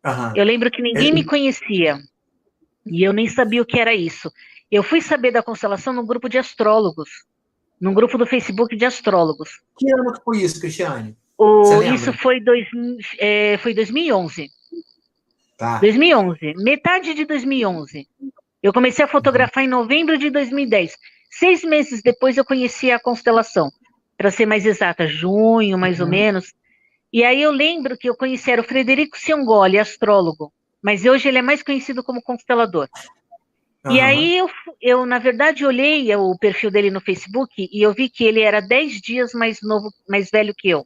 eu Aham. lembro que ninguém me conhecia, e eu nem sabia o que era isso. Eu fui saber da constelação num grupo de astrólogos, num grupo do Facebook de astrólogos. Que ano que foi isso, Cristiane? Você Isso lembra? foi 2011. Tá. 2011, metade de 2011. Eu comecei a fotografar em novembro de 2010. 6 meses depois eu conheci a constelação. Para ser mais exata, junho, mais ou Uhum. menos. E aí eu lembro que eu conheci era o Frederico Ciongoli, astrólogo, mas hoje ele é mais conhecido como constelador. E Aham. aí na verdade, olhei o perfil dele no Facebook e eu vi que ele era 10 dias mais novo, mais velho que eu.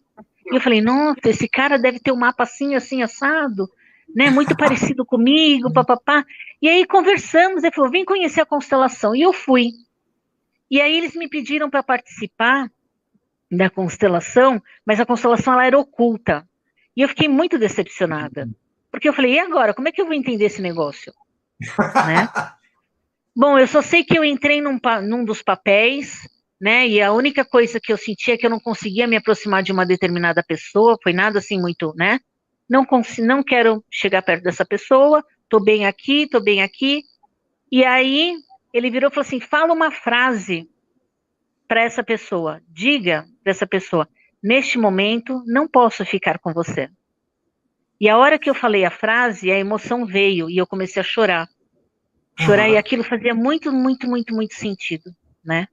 E eu falei, nossa, esse cara deve ter um mapa assim, assim, assado, né? Muito parecido comigo, papapá. E aí conversamos, ele falou, vem conhecer a constelação. E eu fui. E aí eles me pediram para participar da constelação, mas a constelação ela era oculta. E eu fiquei muito decepcionada. Porque eu falei, e agora? Como é que eu vou entender esse negócio? Né? Bom, eu só sei que eu entrei num dos papéis, né? E a única coisa que eu sentia é que eu não conseguia me aproximar de uma determinada pessoa, foi nada assim muito, né? Não quero chegar perto dessa pessoa, tô bem aqui, tô bem aqui. E aí ele virou e falou assim: fala uma frase para essa pessoa, diga para essa pessoa neste momento, não posso ficar com você. E a hora que eu falei a frase, a emoção veio e eu comecei a chorar. Chorar, e Aham. aquilo fazia muito, muito, muito, muito sentido, né?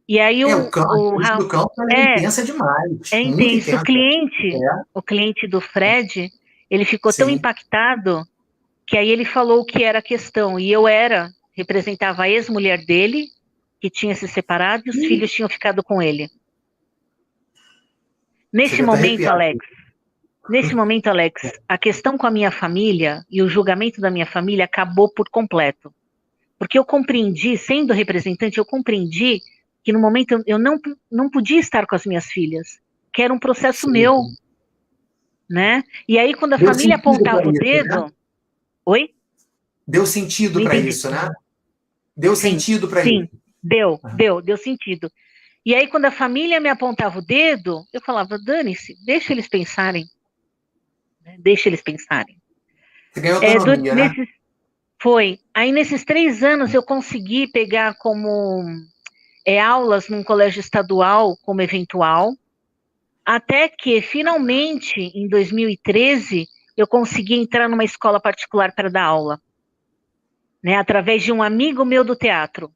E aí O campo, a experiência do campo ela é é, intensa demais, é muito intenso. intensa. O cliente do Fred, ele ficou tão Sim. impactado que aí ele falou o que era a questão. E representava a ex-mulher dele, que tinha se separado, e os filhos tinham ficado com ele. Neste Chega até momento, arrepiado. Alex, a questão com a minha família e o julgamento da minha família acabou por completo. Porque eu compreendi, sendo representante, eu compreendi que no momento eu não podia estar com as minhas filhas, que era um processo Sim. meu, né? E aí quando a Deu família sentido para apontava o isso, né? dedo, oi? Deu sentido Não para entendi. isso, né? Deu Sim, sentido para isso. sim, deu sentido. E aí quando a família me apontava o dedo, eu falava, dane-se, deixa eles pensarem, né? Deixa eles pensarem. Você ganhou autonomia, né? Foi. Aí nesses 3 anos eu consegui pegar como aulas num colégio estadual como eventual, até que finalmente em 2013 eu consegui entrar numa escola particular para dar aula, né, através de um amigo meu do teatro.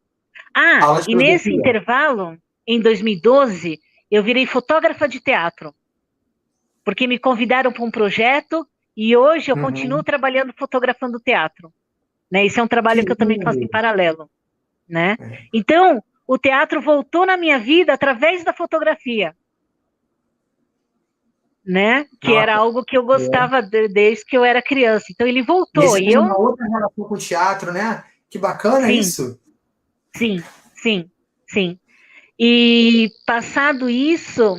Aula de E nesse filosofia. intervalo, em 2012, eu virei fotógrafa de teatro, porque me convidaram para um projeto e hoje eu continuo Uhum. trabalhando fotografando teatro, né? Isso é um Que trabalho que eu também faço em lindo. paralelo, né? É. Então, o teatro voltou na minha vida através da fotografia, né? Que era Nossa, algo que eu é. gostava desde que eu era criança. Então ele E aí voltou você e tem eu, uma outra relação com o teatro, né? Que bacana sim, isso. sim, sim, sim. E passado isso,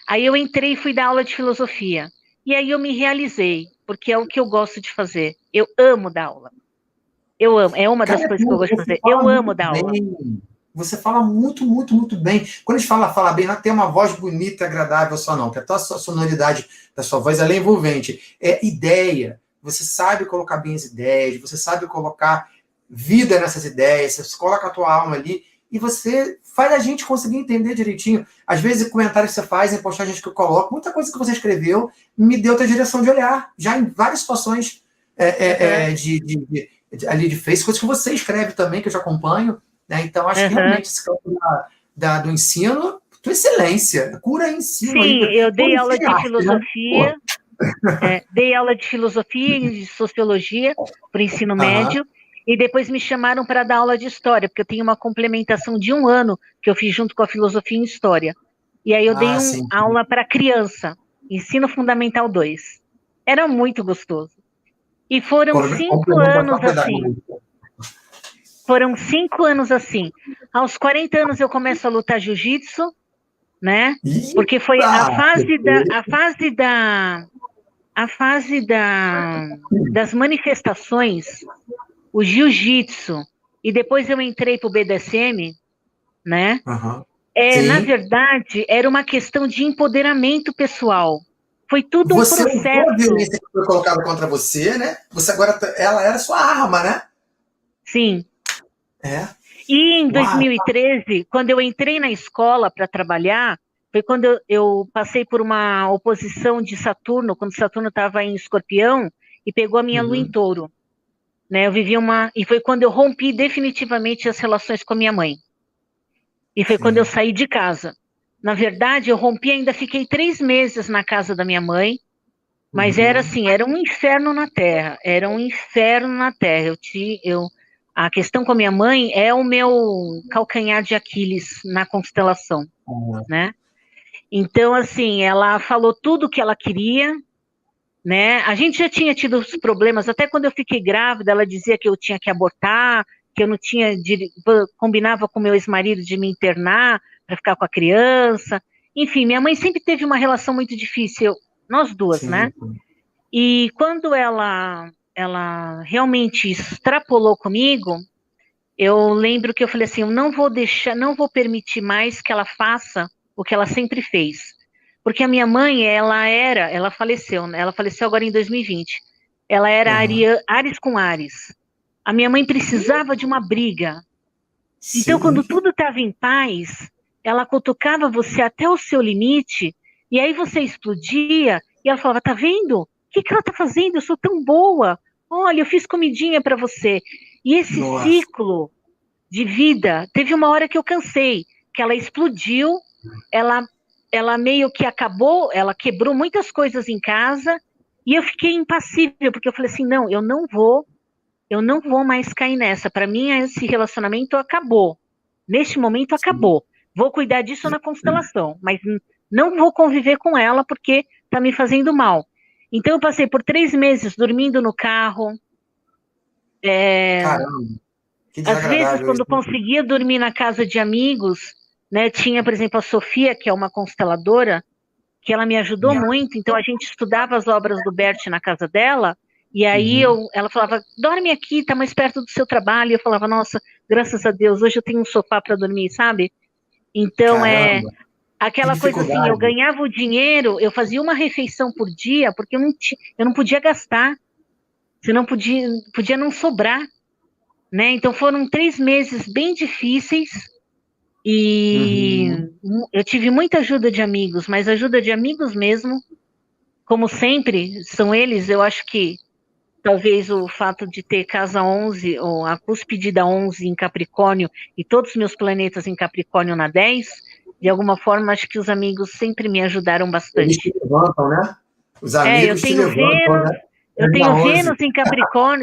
aí eu entrei e fui dar aula de filosofia. E aí eu me realizei, porque é o que eu gosto de fazer. Eu amo dar aula. Eu amo, é uma das Cara, coisas que eu gosto de você fazer. fala Eu amo muito dar aula. bem. Você fala muito, muito, muito bem. Quando a gente fala bem, não tem uma voz bonita, agradável só não, que até a sua sonoridade da sua voz ela é envolvente. É ideia. Você sabe colocar bem as ideias, você sabe colocar vida nessas ideias, você coloca a tua alma ali e você faz a gente conseguir entender direitinho. Às vezes, comentários que você faz, em postagens que eu coloco, muita coisa que você escreveu me deu outra direção de olhar, já em várias situações Aham, ali de Face, coisas que você escreve também, que eu te acompanho, né? Então, acho que aham. realmente esse campo do ensino, tua excelência, cura ensino aí, Sim, eu pô, dei isso aula é de arte, né? Pô. filosofia, dei aula de filosofia e de sociologia para o ensino Aham. médio, e depois me chamaram para dar aula de história, porque eu tenho uma complementação de 1 ano que eu fiz junto com a filosofia em história. E aí eu dei Ah, sim. aula para criança, ensino fundamental 2. Era muito gostoso. E foram cinco Complementação anos assim. pedagógica. Foram 5 anos assim. Aos 40 anos eu começo a lutar jiu-jitsu, né? Porque foi Eita! a fase das manifestações, o jiu-jitsu, e depois eu entrei para o BDSM, né? Aham. Na Sim. verdade, era uma questão de empoderamento pessoal. Foi tudo um Você usou a processo. violência que foi colocada contra você, né? Você agora, ela era sua arma, né? Sim. É. E em Uau! 2013, quando eu entrei na escola para trabalhar, foi quando eu passei por uma oposição de Saturno, quando Saturno estava em Escorpião, e pegou a minha lua em Uhum. Touro. Né? E foi quando eu rompi definitivamente as relações com a minha mãe. E foi quando eu Sim. saí de casa. Na verdade, eu rompi, ainda fiquei 3 meses na casa da minha mãe, mas era Uhum. assim, era um inferno na terra, era um inferno na terra. A questão com a minha mãe é o meu calcanhar de Aquiles na constelação, Uhum. né? Então, assim, ela falou tudo o que ela queria, né? A gente já tinha tido os problemas, até quando eu fiquei grávida, ela dizia que eu tinha que abortar, que eu não tinha, combinava com meu ex-marido de me internar para ficar com a criança. Enfim, minha mãe sempre teve uma relação muito difícil, nós duas, né? Sim. E quando ela realmente extrapolou comigo, eu lembro que eu falei assim, eu não vou deixar, não vou permitir mais que ela faça o que ela sempre fez. Porque a minha mãe, ela faleceu, né? Ela faleceu agora em 2020. Ela era Uhum. Áries com Áries. A minha mãe precisava de uma briga. Então, quando Sim. tudo estava em paz, ela cutucava você até o seu limite, e aí você explodia, e ela falava, tá vendo? O que ela tá fazendo? Eu sou tão boa. Olha, eu fiz comidinha para você. E esse Nossa. ciclo de vida, teve uma hora que eu cansei, que ela explodiu, ela, ela meio que acabou, ela quebrou muitas coisas em casa, e eu fiquei impassível, porque eu falei assim, não, eu não vou mais cair nessa. Para mim, esse relacionamento acabou. Neste momento, acabou. Vou cuidar disso na constelação, mas não vou conviver com ela porque está me fazendo mal. Então, eu passei por 3 meses dormindo no carro. Caramba, que Às vezes, desagradável isso. quando conseguia dormir na casa de amigos, né, tinha, por exemplo, a Sofia, que é uma consteladora, que ela me ajudou muito, então a gente estudava as obras do Bert na casa dela, e aí ela falava, dorme aqui, tá mais perto do seu trabalho, e eu falava, nossa, graças a Deus, hoje eu tenho um sofá para dormir, sabe? Então, Caramba, que aquela coisa assim, eu dificuldade. ganhava o dinheiro, eu fazia uma refeição por dia, porque eu não podia gastar, senão podia não sobrar, né? Então foram 3 meses bem difíceis, e Uhum. eu tive muita ajuda de amigos, mas ajuda de amigos mesmo, como sempre, são eles, eu acho que talvez o fato de ter casa 11, ou a cúspide da 11 em Capricórnio, e todos os meus planetas em Capricórnio na 10, de alguma forma, acho que os amigos sempre me ajudaram Eles te bastante. levantam, né? Os Eu amigos te tenho levantam, Vênus, né? É na 11.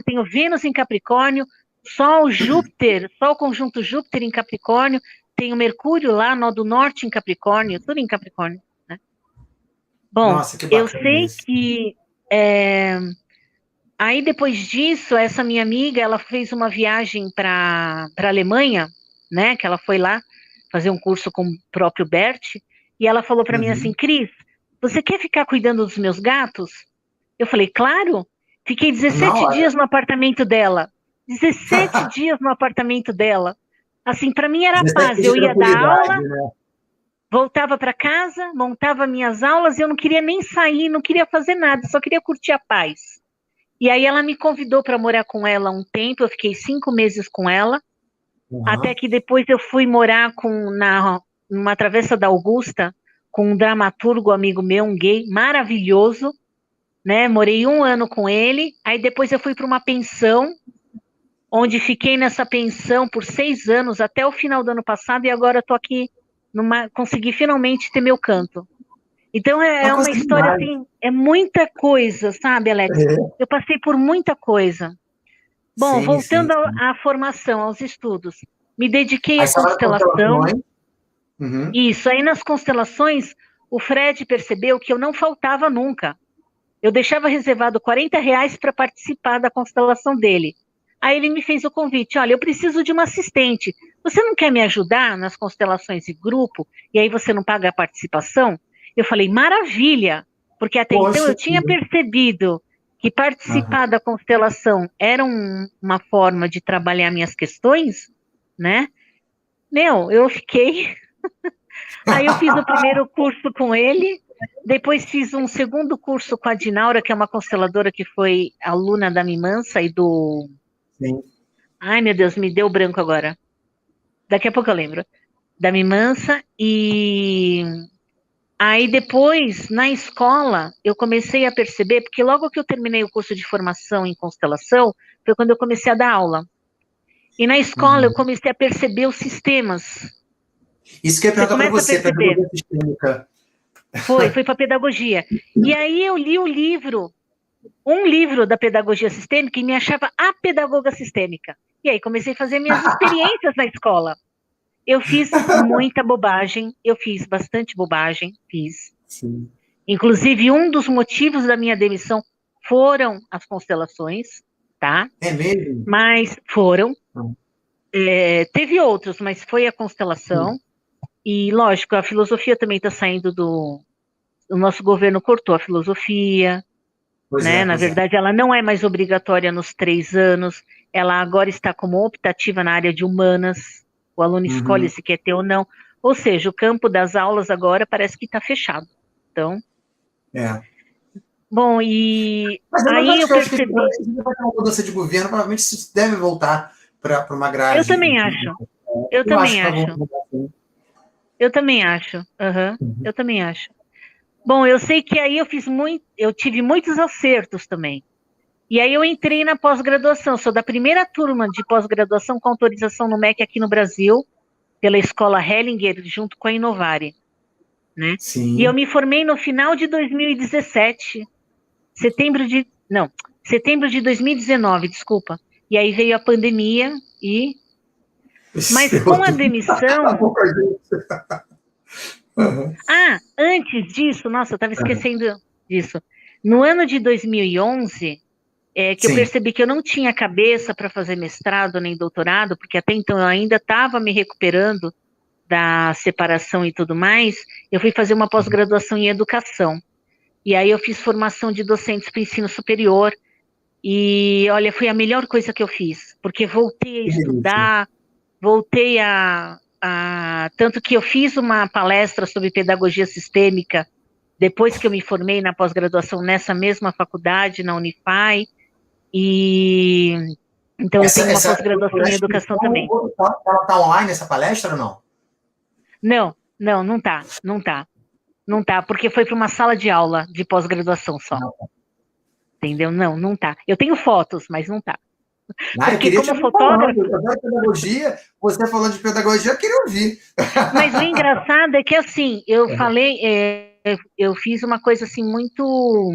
Tenho Vênus em Capricórnio, Sol, Júpiter, Sol conjunto Júpiter em Capricórnio, tenho Mercúrio lá, nó do norte em Capricórnio, tudo em Capricórnio, né? Bom, Nossa, que eu bacana sei isso. que aí depois disso, essa minha amiga, ela fez uma viagem para a Alemanha, né? Que ela foi lá fazer um curso com o próprio Bert, e ela falou para mim assim, Uhum. Cris, você quer ficar cuidando dos meus gatos? Eu falei, claro. Fiquei Na 17 hora. dias no apartamento dela. 17 dias no apartamento dela. Assim, para mim era 17 paz. de Eu ia dar tranquilidade, aula, né? voltava para casa, montava minhas aulas, e eu não queria nem sair, não queria fazer nada, só queria curtir a paz. E aí ela me convidou para morar com ela um tempo, eu fiquei 5 meses com ela, até Uhum. que depois eu fui morar numa Travessa da Augusta, com um dramaturgo amigo meu, um gay maravilhoso, né? Morei 1 ano com ele, aí depois eu fui para uma pensão, onde fiquei nessa pensão por 6 anos, até o final do ano passado, e agora estou aqui, consegui finalmente ter meu canto. Então Uma é uma coisa história demais. assim, é muita coisa, sabe, Alex? É. Eu passei por muita coisa. Bom, Sim, sim, voltando sim. à formação, aos estudos, me dediquei Aí à você fala de constelação. constelações. Uhum. Isso, aí nas constelações, o Fred percebeu que eu não faltava nunca. Eu deixava reservado R$ 40 para participar da constelação dele. Aí ele me fez o convite, olha, eu preciso de uma assistente. Você não quer me ajudar nas constelações de grupo? E aí você não paga a participação? Eu falei, maravilha, porque até então Poxa, eu tinha percebido que participar uhum. da constelação era uma forma de trabalhar minhas questões, né? Meu, eu fiquei. Aí eu fiz o primeiro curso com ele, depois fiz um segundo curso com a Dinaura, que é uma consteladora que foi aluna da Mimansa e do. Sim. Ai, meu Deus, me deu branco agora. Daqui a pouco eu lembro. Da Mimansa. E aí depois, na escola, eu comecei a perceber, porque logo que eu terminei o curso de formação em constelação, foi quando eu comecei a dar aula. E na escola eu Uhum. comecei a perceber os sistemas. Isso que eu ia Você perguntar para começa a você, perceber. pedagogia sistêmica. Foi para pedagogia. E aí eu li um livro da pedagogia sistêmica e me achava a pedagoga sistêmica. E aí comecei a fazer minhas experiências na escola. Eu fiz muita bobagem, eu fiz bastante bobagem, fiz. Sim. Inclusive, um dos motivos da minha demissão foram as constelações, tá? É mesmo? Mas foram. Hum. Teve outros, mas foi a constelação. E, lógico, a filosofia também está saindo do. O nosso governo cortou a filosofia, Pois é, né? Na pois é. verdade, ela não é mais obrigatória nos 3 anos, ela agora está como optativa na área de humanas, o aluno escolhe Uhum. se quer ter ou não, ou seja, o campo das aulas agora parece que está fechado. Então, É. bom, e Mas aí acho eu que percebi, se vai ter uma mudança de governo, provavelmente isso deve voltar para uma eu grade. também acho, eu Eu acho também que vai acho. voltar sim. Eu também acho. Aham, Uhum. eu também acho. Bom, eu sei que aí eu tive muitos acertos também. E aí eu entrei na pós-graduação, sou da primeira turma de pós-graduação com autorização no MEC aqui no Brasil, pela escola Hellinger, junto com a Inovare, né? E eu Sim. me formei no final de 2017, não, setembro de 2019, desculpa. E aí veio a pandemia mas com a demissão, Acabou com a gente. Uhum. antes disso, nossa, eu estava Uhum. esquecendo disso. No ano de 2011, que eu Sim. percebi que eu não tinha cabeça para fazer mestrado nem doutorado, porque até então eu ainda estava me recuperando da separação e tudo mais, eu fui fazer uma pós-graduação em educação. E aí eu fiz formação de docentes para ensino superior. E olha, foi a melhor coisa que eu fiz, porque voltei a Que delícia. estudar, voltei tanto que eu fiz uma palestra sobre pedagogia sistêmica depois que eu me formei na pós-graduação nessa mesma faculdade, na Unify, e então eu tenho uma Essa pós-graduação a em educação inscrição, também. ela está online, essa palestra ou não? Não, não, não tá, não tá, não tá, porque foi para uma sala de aula de pós-graduação só, Não. entendeu? Não, não tá. Eu tenho fotos, mas não tá. Ah, eu Porque queria te como ouvir falando. fotógrafa, Eu adoro pedagogia. Você falando de pedagogia, eu queria ouvir. mas o engraçado é que assim, eu falei, eu fiz uma coisa assim muito,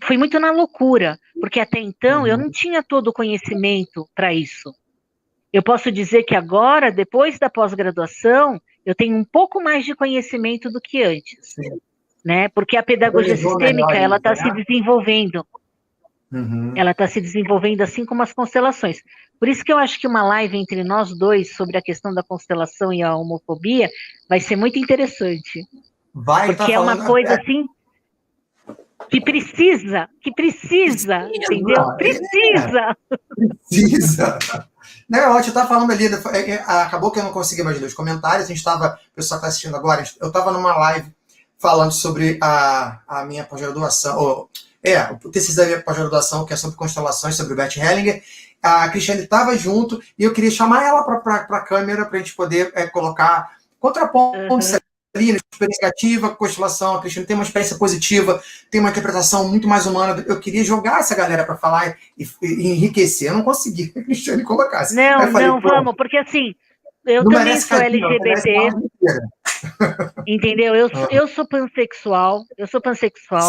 fui muito na loucura, porque até então eu não Uhum. tinha todo o conhecimento para isso. Eu posso dizer que agora, depois da pós-graduação, eu tenho um pouco mais de conhecimento do que antes, Sim. né? Porque a pedagogia Organizou melhor sistêmica, ela isso, está se né? desenvolvendo. Uhum. Ela está se desenvolvendo assim como as constelações. Por isso que eu acho que uma live entre nós dois sobre a questão da constelação e a homofobia vai ser muito interessante. Vai estar Porque é uma falando. coisa assim que precisa, entendeu? Precisa! Precisa. Não, é ótimo, eu estava falando ali, acabou que eu não consegui mais ler os comentários, a gente estava, o pessoal que está assistindo agora, eu estava numa live falando sobre a minha pós-graduação, o TCC da minha pós-graduação, que é sobre constelações, sobre o Bert Hellinger. A Cristiane estava junto e eu queria chamar ela para a câmera para a gente poder colocar contrapontos Uhum. ali, experiência negativa, constelação. A Cristiane tem uma experiência positiva, tem uma interpretação muito mais humana. Eu queria jogar essa galera para falar e enriquecer. Eu não consegui que a Cristiane colocasse. Aí Não, eu falei, não, pô, vamos, porque assim, eu não também merece sou casinha, não merece uma LGBT, live inteira. entendeu? Eu sou pansexual,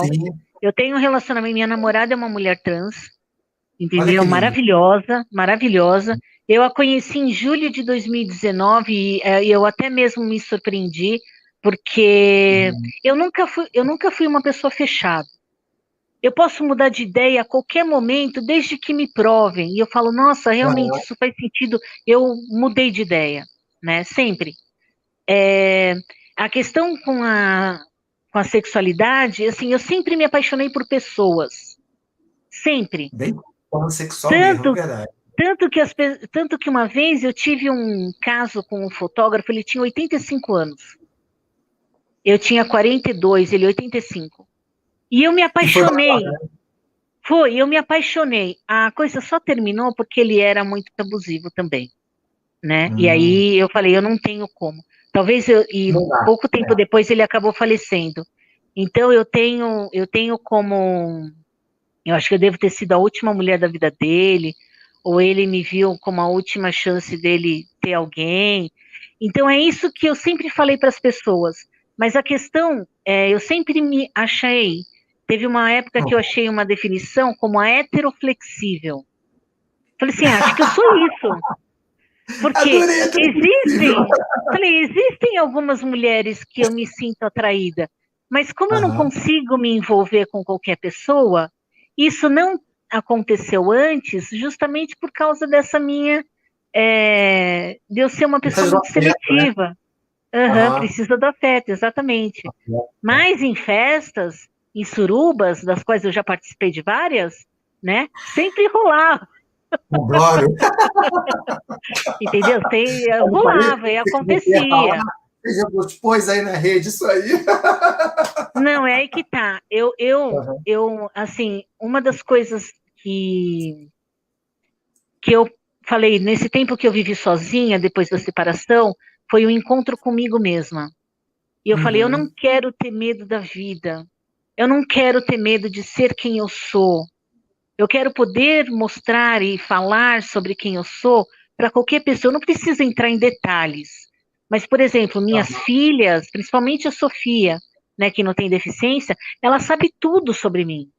Sim, eu tenho um relacionamento, minha namorada é uma mulher trans, olha que entendeu? lindo. Maravilhosa, maravilhosa. Eu a conheci em julho de 2019 e eu até mesmo me surpreendi, porque eu nunca fui uma pessoa fechada. Eu posso mudar de ideia a qualquer momento, desde que me provem. E eu falo, nossa, realmente isso faz sentido. Eu mudei de ideia, né? Sempre. É, a questão com a sexualidade, assim, eu sempre me apaixonei por pessoas. Sempre. Bem pansexual mesmo, é Tanto verdade. tanto que uma vez eu tive um caso com um fotógrafo, ele tinha 85 anos. Eu tinha 42, ele 85. E eu me E foi apaixonei. bacana, né? Eu me apaixonei. A coisa só terminou porque ele era muito abusivo também, né? E Hum, aí eu falei, eu não tenho como. E não dá. pouco tempo depois ele acabou falecendo. Então eu tenho como, eu acho que eu devo ter sido a última mulher da vida dele, ou ele me viu como a última chance dele ter alguém. Então é isso que eu sempre falei para as pessoas. Mas a questão é, eu sempre me achei. Teve uma época que eu achei uma definição como a heteroflexível. Falei assim, acho que eu sou isso. Porque Adorei a tua possível. existem algumas mulheres que eu me sinto atraída, mas como eu não Aham. consigo me envolver com qualquer pessoa, isso não aconteceu antes, justamente por causa dessa minha, de eu ser uma pessoa Precisa de um muito afeto, né? seletiva. Aham, Aham. precisa do afeto, exatamente. Mas em festas, em surubas, das quais eu já participei de várias, né? Sempre rolava. Adoro. Entendeu? Eu falei Rolava e que você ia falar, acontecia. você já pôs aí na rede isso aí. Não, é aí que tá. Aham. Assim, uma das coisas que eu falei, nesse tempo que eu vivi sozinha, depois da separação, foi um encontro comigo mesma. E eu falei, eu não quero ter medo da vida. Eu não quero ter medo de ser quem eu sou. Eu quero poder mostrar e falar sobre quem eu sou para qualquer pessoa. Eu não preciso entrar em detalhes. Mas, por exemplo, minhas filhas, principalmente a Sofia, né, que não tem deficiência, ela sabe tudo sobre mim.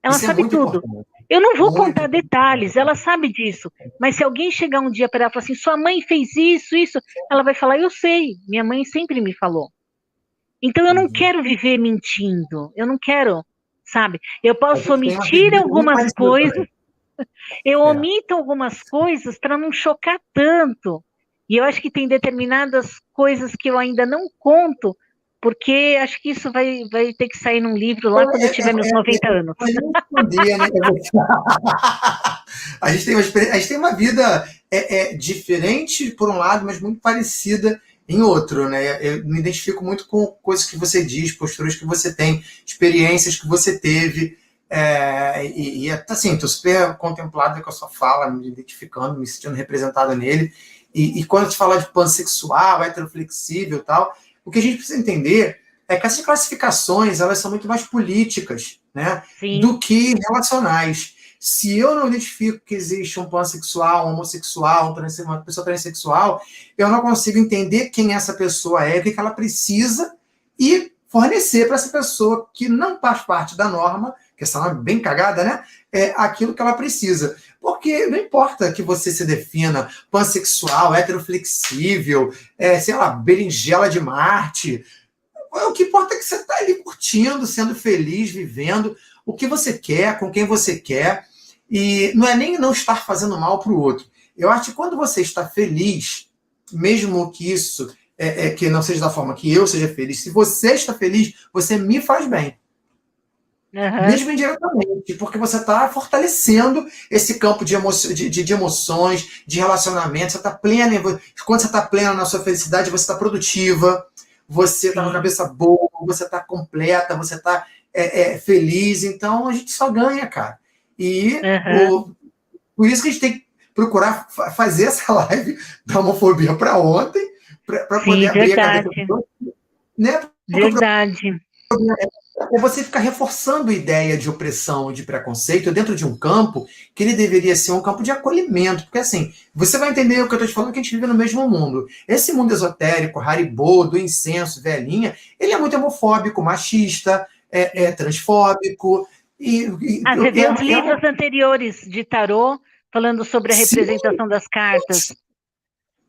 Ela Isso é sabe muito tudo. importante. Eu não vou Muito contar detalhes, ela sabe disso. Mas se alguém chegar um dia para ela e falar assim, sua mãe fez isso, isso, ela vai falar, eu sei, minha mãe sempre me falou. Então eu não quero viver mentindo, eu não quero, sabe? Eu A posso gente tem uma omitir pergunta muito algumas parecida coisas, também. eu É. omito algumas coisas para não chocar tanto. E eu acho que tem determinadas coisas que eu ainda não conto, porque acho que isso vai ter que sair num livro lá quando eu tiver meus 90 anos. Esconder, né? A gente tem uma vida diferente por um lado, mas muito parecida em outro, né? Eu me identifico muito com coisas que você diz, posturas que você tem, experiências que você teve. Assim, estou super contemplado com a sua fala, me identificando, me sentindo representado nele. E quando a gente fala de pansexual, heteroflexível e tal, o que a gente precisa entender é que essas classificações elas são muito mais políticas, né, Sim. do que relacionais. Se eu não identifico que existe um pansexual, um homossexual, uma pessoa transexual, eu não consigo entender quem essa pessoa é, o que ela precisa e fornecer para essa pessoa que não faz parte da norma, que essa norma é bem cagada, né? Aquilo que ela precisa. Porque não importa que você se defina pansexual, heteroflexível, sei lá, berinjela de Marte. O que importa é que você está ali curtindo, sendo feliz, vivendo o que você quer, com quem você quer. E não é nem não estar fazendo mal para o outro. Eu acho que quando você está feliz, mesmo que isso que não seja da forma que eu seja feliz, se você está feliz, você me faz bem. Uhum. Mesmo indiretamente, porque você está fortalecendo esse campo de emoções, de relacionamento. Você está plena. Quando você está plena na sua felicidade, você está produtiva, você está com a Sim. cabeça boa, você está completa, você está feliz. Então a gente só ganha, cara. E Uhum. por isso que a gente tem que procurar fazer essa live da homofobia para ontem, para poder Sim, abrir a cabeça verdade. do outro, né? Porque o Verdade. você ficar reforçando a ideia de opressão, de preconceito dentro de um campo que ele deveria ser um campo de acolhimento, porque assim, você vai entender o que eu estou te falando, que a gente vive no mesmo mundo. Esse mundo esotérico, Haribo, do incenso, velhinha, ele é muito homofóbico, machista, transfóbico, Você vê os livros anteriores de tarô falando sobre a sim, representação das cartas.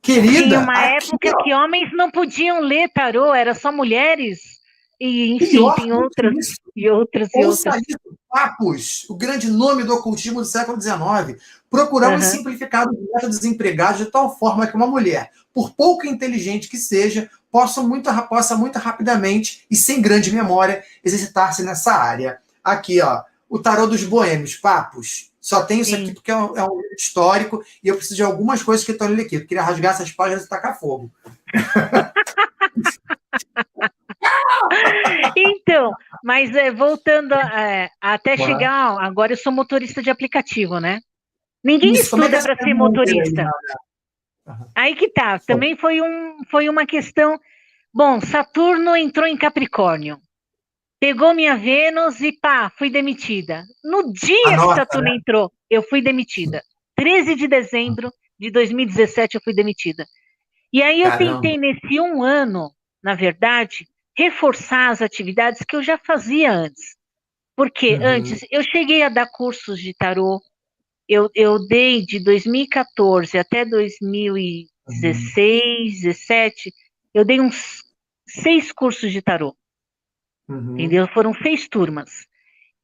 Tinha querida, uma aqui, época ó, que homens não podiam ler tarô, era só mulheres. E, enfim, pior tem do que outras, isso. e outras, e Ouça outras. isso, Papos, o grande nome do ocultismo do século XIX. Procuramos Uhum. simplificar os métodos empregados de tal forma que uma mulher, por pouco inteligente que seja, possa muito rapidamente e sem grande memória exercitar-se nessa área. Aqui, ó, o tarô dos boêmios, Papos. Só tem isso aqui Sim. porque é um livro histórico e eu preciso de algumas coisas que estão nele aqui. Eu queria rasgar essas páginas e tacar fogo. Então, mas voltando até Ué. chegar, agora eu sou motorista de aplicativo, né? Ninguém Isso, como é que é estuda essa para ser maneira aí? motorista. Uhum. Aí que tá, também foi uma questão. Bom, Saturno entrou em Capricórnio. Pegou minha Vênus e pá, fui demitida. No dia que Anota, Saturno né? entrou, eu fui demitida. 13 de dezembro de 2017 eu fui demitida. E aí eu Caramba. tentei nesse um ano, na verdade, reforçar as atividades que eu já fazia antes. Porque Uhum. antes eu cheguei a dar cursos de tarô, eu dei de 2014 até Uhum. 2016, 17, eu dei uns 6 cursos de tarô, Uhum. entendeu? Foram 6 turmas.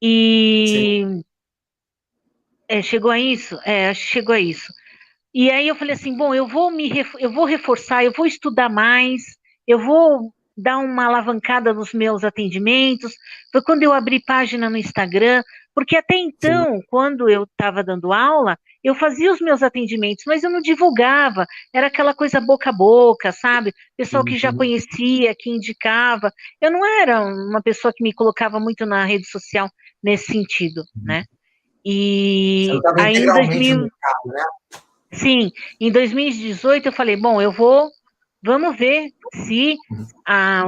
Sim. E chegou a isso? Acho que chegou a isso. E aí eu falei assim, bom, eu vou reforçar, eu vou estudar mais, eu vou dar uma alavancada nos meus atendimentos. Foi quando eu abri página no Instagram, porque até Sim. então, quando eu estava dando aula, eu fazia os meus atendimentos, mas eu não divulgava. Era aquela coisa boca a boca, sabe? Pessoal que já Uhum. conhecia, que indicava. Eu não era uma pessoa que me colocava muito na rede social nesse sentido, né? Você não E estava aí em integralmente no 2000, mercado, né? sim, em 2018 eu falei, bom, eu vou Vamos ver se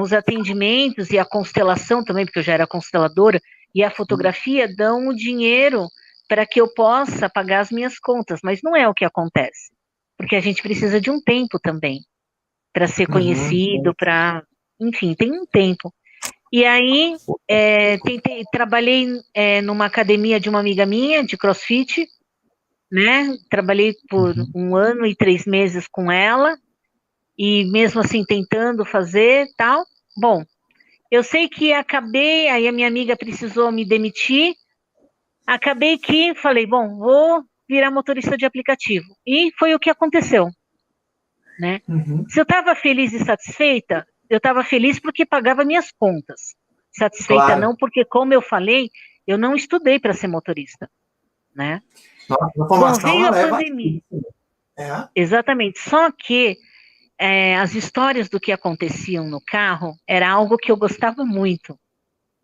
os atendimentos e a constelação também, porque eu já era consteladora, e a fotografia dão o dinheiro para que eu possa pagar as minhas contas, mas não é o que acontece, porque a gente precisa de um tempo também para ser conhecido, para, enfim, tem um tempo. E aí, trabalhei numa academia de uma amiga minha, de CrossFit, né? Trabalhei por 1 ano e 3 meses com ela, e mesmo assim tentando fazer tal. Bom, eu sei que acabei, aí a minha amiga precisou me demitir, acabei que falei, bom, vou virar motorista de aplicativo. E foi o que aconteceu, né? Se eu estava feliz e satisfeita, eu estava feliz porque pagava minhas contas. Satisfeita não, porque, como eu falei, eu não estudei para ser motorista, né? Nossa, a formação, veio a leva pandemia. Exatamente. Só que as histórias do que aconteciam no carro era algo que eu gostava muito,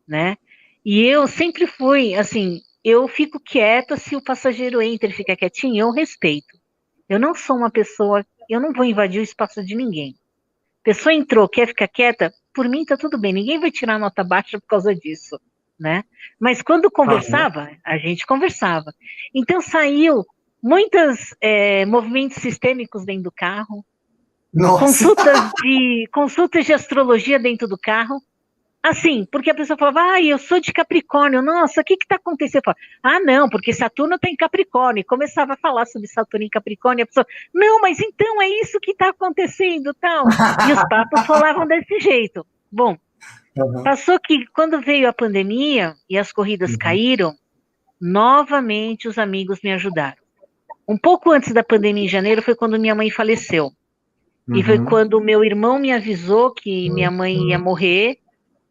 né? E eu sempre fui, assim, eu fico quieta se o passageiro entra e fica quietinho, eu respeito. Eu não sou uma pessoa, eu não vou invadir o espaço de ninguém. A pessoa entrou, quer ficar quieta, por mim tá tudo bem, ninguém vai tirar nota baixa por causa disso, né? Mas quando conversava, a gente conversava. Então saiu muitos movimentos sistêmicos dentro do carro, consultas de astrologia dentro do carro. Assim, porque a pessoa falava, eu sou de Capricórnio, nossa, o que está acontecendo? Eu falava, não, porque Saturno tem Capricórnio. E começava a falar sobre Saturno em Capricórnio, e a pessoa, não, mas então é isso que está acontecendo, tal. E os papos rolavam desse jeito. Bom, passou que quando veio a pandemia e as corridas caíram, novamente os amigos me ajudaram. Um pouco antes da pandemia, em janeiro, foi quando minha mãe faleceu. E foi quando o meu irmão me avisou que minha mãe ia morrer,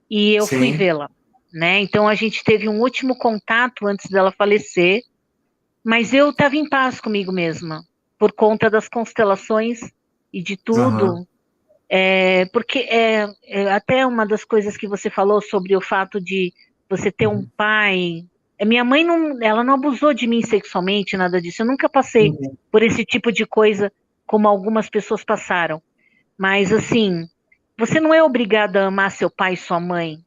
e eu fui vê-la, né? Então a gente teve um último contato antes dela falecer, mas eu estava em paz comigo mesma, por conta das constelações e de tudo. Porque até uma das coisas que você falou sobre o fato de você ter um pai. Minha mãe ela não abusou de mim sexualmente, nada disso. Eu nunca passei por esse tipo de coisa como algumas pessoas passaram. Mas assim, você não é obrigado a amar seu pai e sua mãe.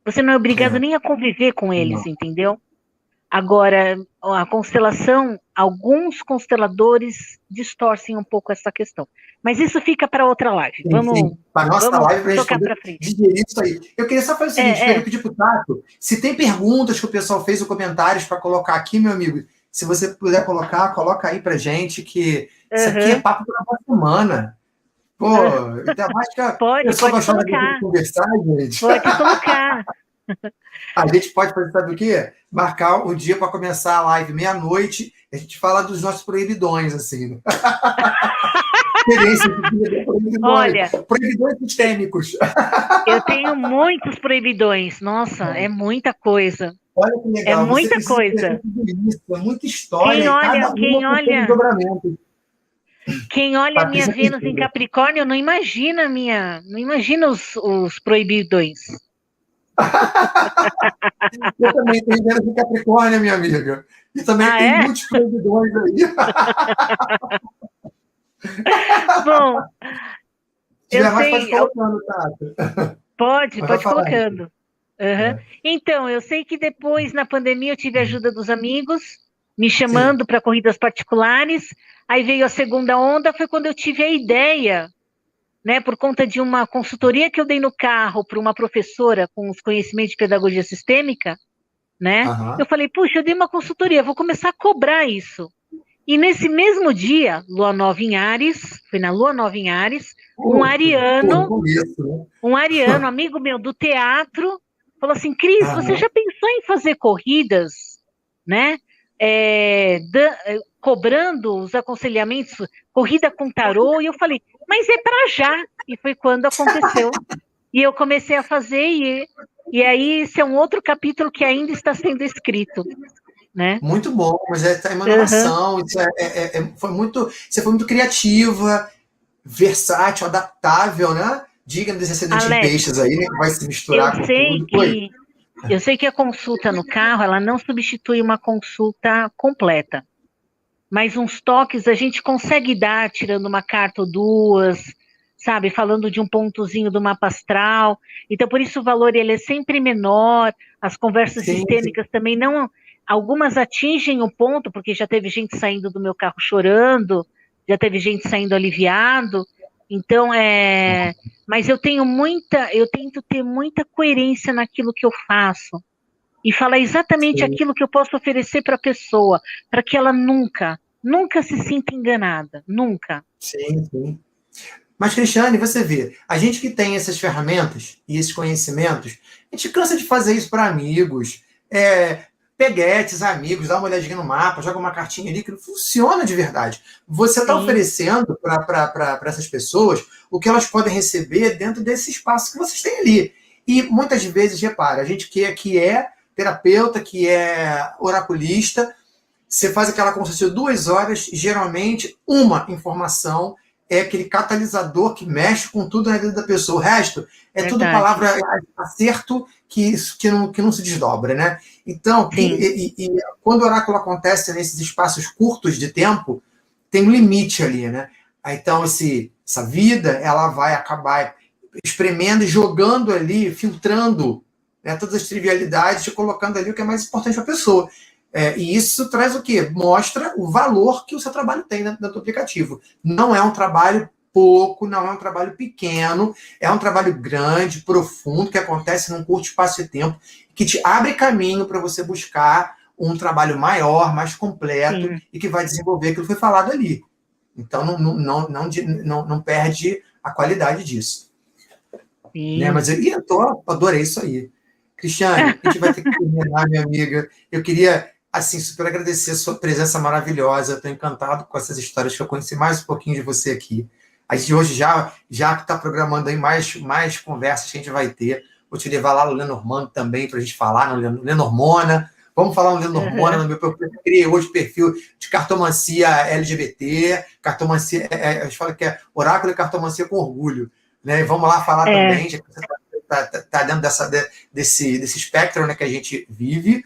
Você não é obrigado nem a conviver com eles, entendeu? Agora, a constelação, alguns consteladores distorcem um pouco essa questão. Mas isso fica para outra live. Vamos tocar para frente. Digerir isso aí. Eu queria só fazer o seguinte, queria pedir para o Tato, se tem perguntas que o pessoal fez ou comentários para colocar aqui, meu amigo, se você puder colocar, coloca aí para gente, que isso aqui é papo para uma semana. Pô, ainda mais que a pessoa gostava de conversar, gente. Pode colocar. A gente pode fazer, sabe o quê? Marcar o dia para começar a live meia-noite, a gente fala dos nossos proibidões, assim. Experiência de vida, proibidões. Olha, proibidões sistêmicos. Eu tenho muitos proibidões. Nossa, é muita coisa. Olha que legal. É muita coisa. Isso, é muita história. Quem olha a minha Vênus em Capricórnio não imagina os proibidões. Eu também tenho Vênus em Capricórnio, minha amiga. E também tem muitos proibidões aí. Bom, pode colocando, Tata. Pode colocando. Então, eu sei que depois, na pandemia, eu tive a ajuda dos amigos, me chamando para corridas particulares. Aí veio a segunda onda, foi quando eu tive a ideia, né, por conta de uma consultoria que eu dei no carro para uma professora com os conhecimentos de pedagogia sistêmica, né? Eu falei, puxa, eu dei uma consultoria, vou começar a cobrar isso. E nesse mesmo dia, Lua Nova em Áries, foi na Lua Nova em Áries, um ariano, amigo meu do teatro, falou assim, Cris, você já pensou em fazer corridas, né? Cobrando os aconselhamentos, corrida com tarô, e eu falei, mas é para já. E foi quando aconteceu. E eu comecei a fazer, e aí esse é um outro capítulo que ainda está sendo escrito. Né? Muito bom, mas é uma inovação, você foi muito criativa, versátil, adaptável, né? Diga desse ascendente de peixes aí, né? Que vai se misturar com tudo. Eu sei que a consulta no carro, ela não substitui uma consulta completa, mas uns toques a gente consegue dar, tirando uma carta ou duas, sabe? Falando de um pontozinho do mapa astral. Então, por isso o valor ele é sempre menor. As conversas Sim, sim. sistêmicas também não. Algumas atingem o ponto, porque já teve gente saindo do meu carro chorando, já teve gente saindo aliviado. Então, mas eu tento ter muita coerência naquilo que eu faço e falar exatamente Sim, aquilo que eu posso oferecer para a pessoa, para que ela nunca se sinta enganada, nunca. sim, sim. Mas, Cristiane, você vê, a gente que tem essas ferramentas e esses conhecimentos, a gente cansa de fazer isso para amigos, peguetes, amigos, dá uma olhadinha no mapa, joga uma cartinha ali, que não funciona de verdade. Você está Sim, oferecendo para essas pessoas o que elas podem receber dentro desse espaço que vocês têm ali. E muitas vezes, repara, a gente que é terapeuta, que é oraculista, você faz aquela consulta de 2 horas, geralmente uma informação é aquele catalisador que mexe com tudo na vida da pessoa. O resto é tudo verdade. palavra acerto que não se desdobra, né? Então, Sim, quando o oráculo acontece nesses espaços curtos de tempo, tem um limite ali, né? Então, essa vida, ela vai acabar espremendo e jogando ali, filtrando, né, todas as trivialidades e colocando ali o que é mais importante para a pessoa. E isso traz o quê? Mostra o valor que o seu trabalho tem dentro do aplicativo. Não é um trabalho pouco, não é um trabalho pequeno, é um trabalho grande, profundo, que acontece num curto espaço de tempo, que te abre caminho para você buscar um trabalho maior, mais completo, sim, e que vai desenvolver aquilo que foi falado ali. Então, não perde a qualidade disso. Né? sim. Mas adorei isso aí. Cristiane, a gente vai ter que terminar, minha amiga. Eu queria, assim, super agradecer a sua presença maravilhosa. Estou encantado com essas histórias que eu conheci mais um pouquinho de você aqui. A gente hoje já está programando aí mais conversas que a gente vai ter. Vou te levar lá no Lenormand também para a gente falar, no Lenormona. Vamos falar no Lenormona, Uhum. eu criei hoje perfil de cartomancia LGBT, cartomancia, a gente fala que é oráculo e cartomancia com orgulho. Né? E vamos lá falar É, também, já que você está dentro desse espectro, né, que a gente vive.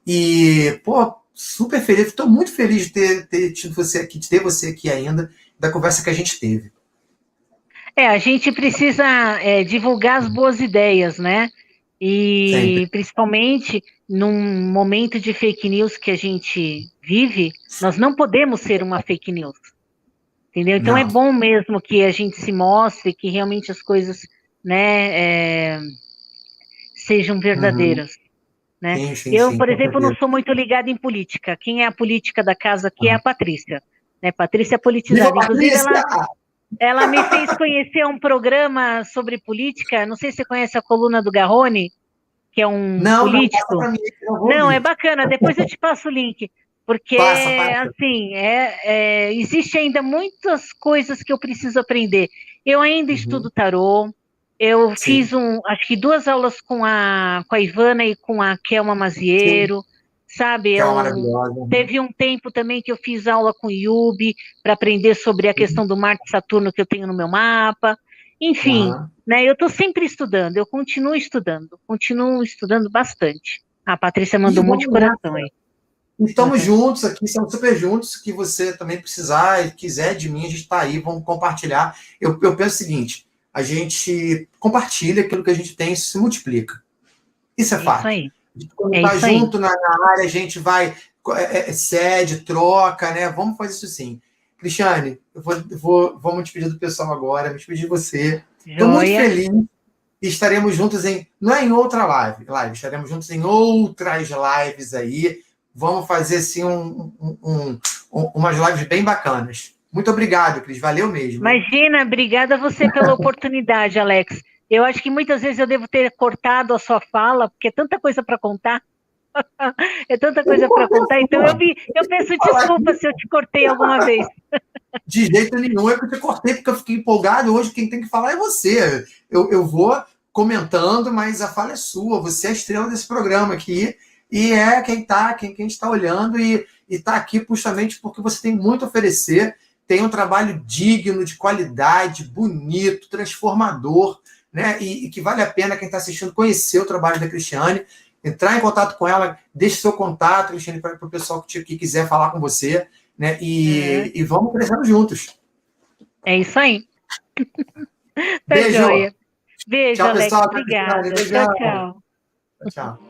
E, pô, super feliz, estou muito feliz de ter tido você aqui, de ter você aqui ainda, da conversa que a gente teve. a gente precisa divulgar as boas ideias, né? Sempre. E principalmente num momento de fake news que a gente vive, nós não podemos ser uma fake news, entendeu? Então é Não. bom mesmo que a gente se mostre, que realmente as coisas, né, sejam Uhum. verdadeiras, né? Sim, sim, Eu, sim, por com exemplo, não certeza. sou muito ligada em política. Quem é a política da casa aqui é a Uhum. Patrícia, né? Patrícia é Viva politizada. Inclusive, Patrícia! ela me fez conhecer um programa sobre política. Não sei se você conhece a coluna do Garrone, que é um Não, não, passa político. para mim, que eu vou Não, é ouvir. bacana. Depois eu te passo o link, porque Passa, passa. assim existe ainda muitas coisas que eu preciso aprender. Eu ainda estudo Uhum. tarô. Eu fiz Sim, acho que 2 aulas com a Ivana e com a Kelma sim, Maziero, sabe? que é uma maravilhosa. Uhum. Teve um tempo também que eu fiz aula com o Yubi para aprender sobre a questão do Marte e Saturno que eu tenho no meu mapa. Enfim, Uhum. né? Eu estou sempre estudando. Eu continuo estudando bastante. A Patrícia E mandou um monte de vamos coração nessa. aí. E estamos Uhum. juntos aqui, estamos super juntos. Que você também precisar e quiser de mim, a gente está aí, vamos compartilhar. Eu penso o seguinte: a gente compartilha aquilo que a gente tem, isso se multiplica. Isso é É isso fato. aí. Quando É está isso aí. junto na área, a gente vai, cede, troca, né? Vamos fazer isso sim. Cristiane, vou me despedir do pessoal agora, me despedir de você. Estou muito Joia. feliz e estaremos juntos não é em outra live, estaremos juntos em outras lives aí. Vamos fazer assim umas lives bem bacanas. Muito obrigado, Cris. Valeu mesmo, hein? Imagina, obrigada a você pela oportunidade, Alex. Eu acho que muitas vezes eu devo ter cortado a sua fala, porque é tanta coisa para contar. É tanta Eu não coisa para cortei a contar. Então sua. eu peço Falar desculpa aqui se eu te cortei alguma vez. de jeito nenhum. É que eu te cortei porque eu fiquei empolgado. Hoje quem tem que falar é você. Eu vou comentando, mas a fala é sua. Você é a estrela desse programa aqui. E é quem está olhando e está aqui justamente porque você tem muito a oferecer. Tem um trabalho digno, de qualidade, bonito, transformador, né? E que vale a pena quem está assistindo conhecer o trabalho da Cristiane, entrar em contato com ela, deixe seu contato, Cristiane, para o pessoal que quiser falar com você, né? Uhum. E vamos crescendo juntos. É isso aí. Tá Beijo. joia. Beijo, Tchau, Alex. pessoal. Obrigada. Beijão. Tchau, tchau. Tchau.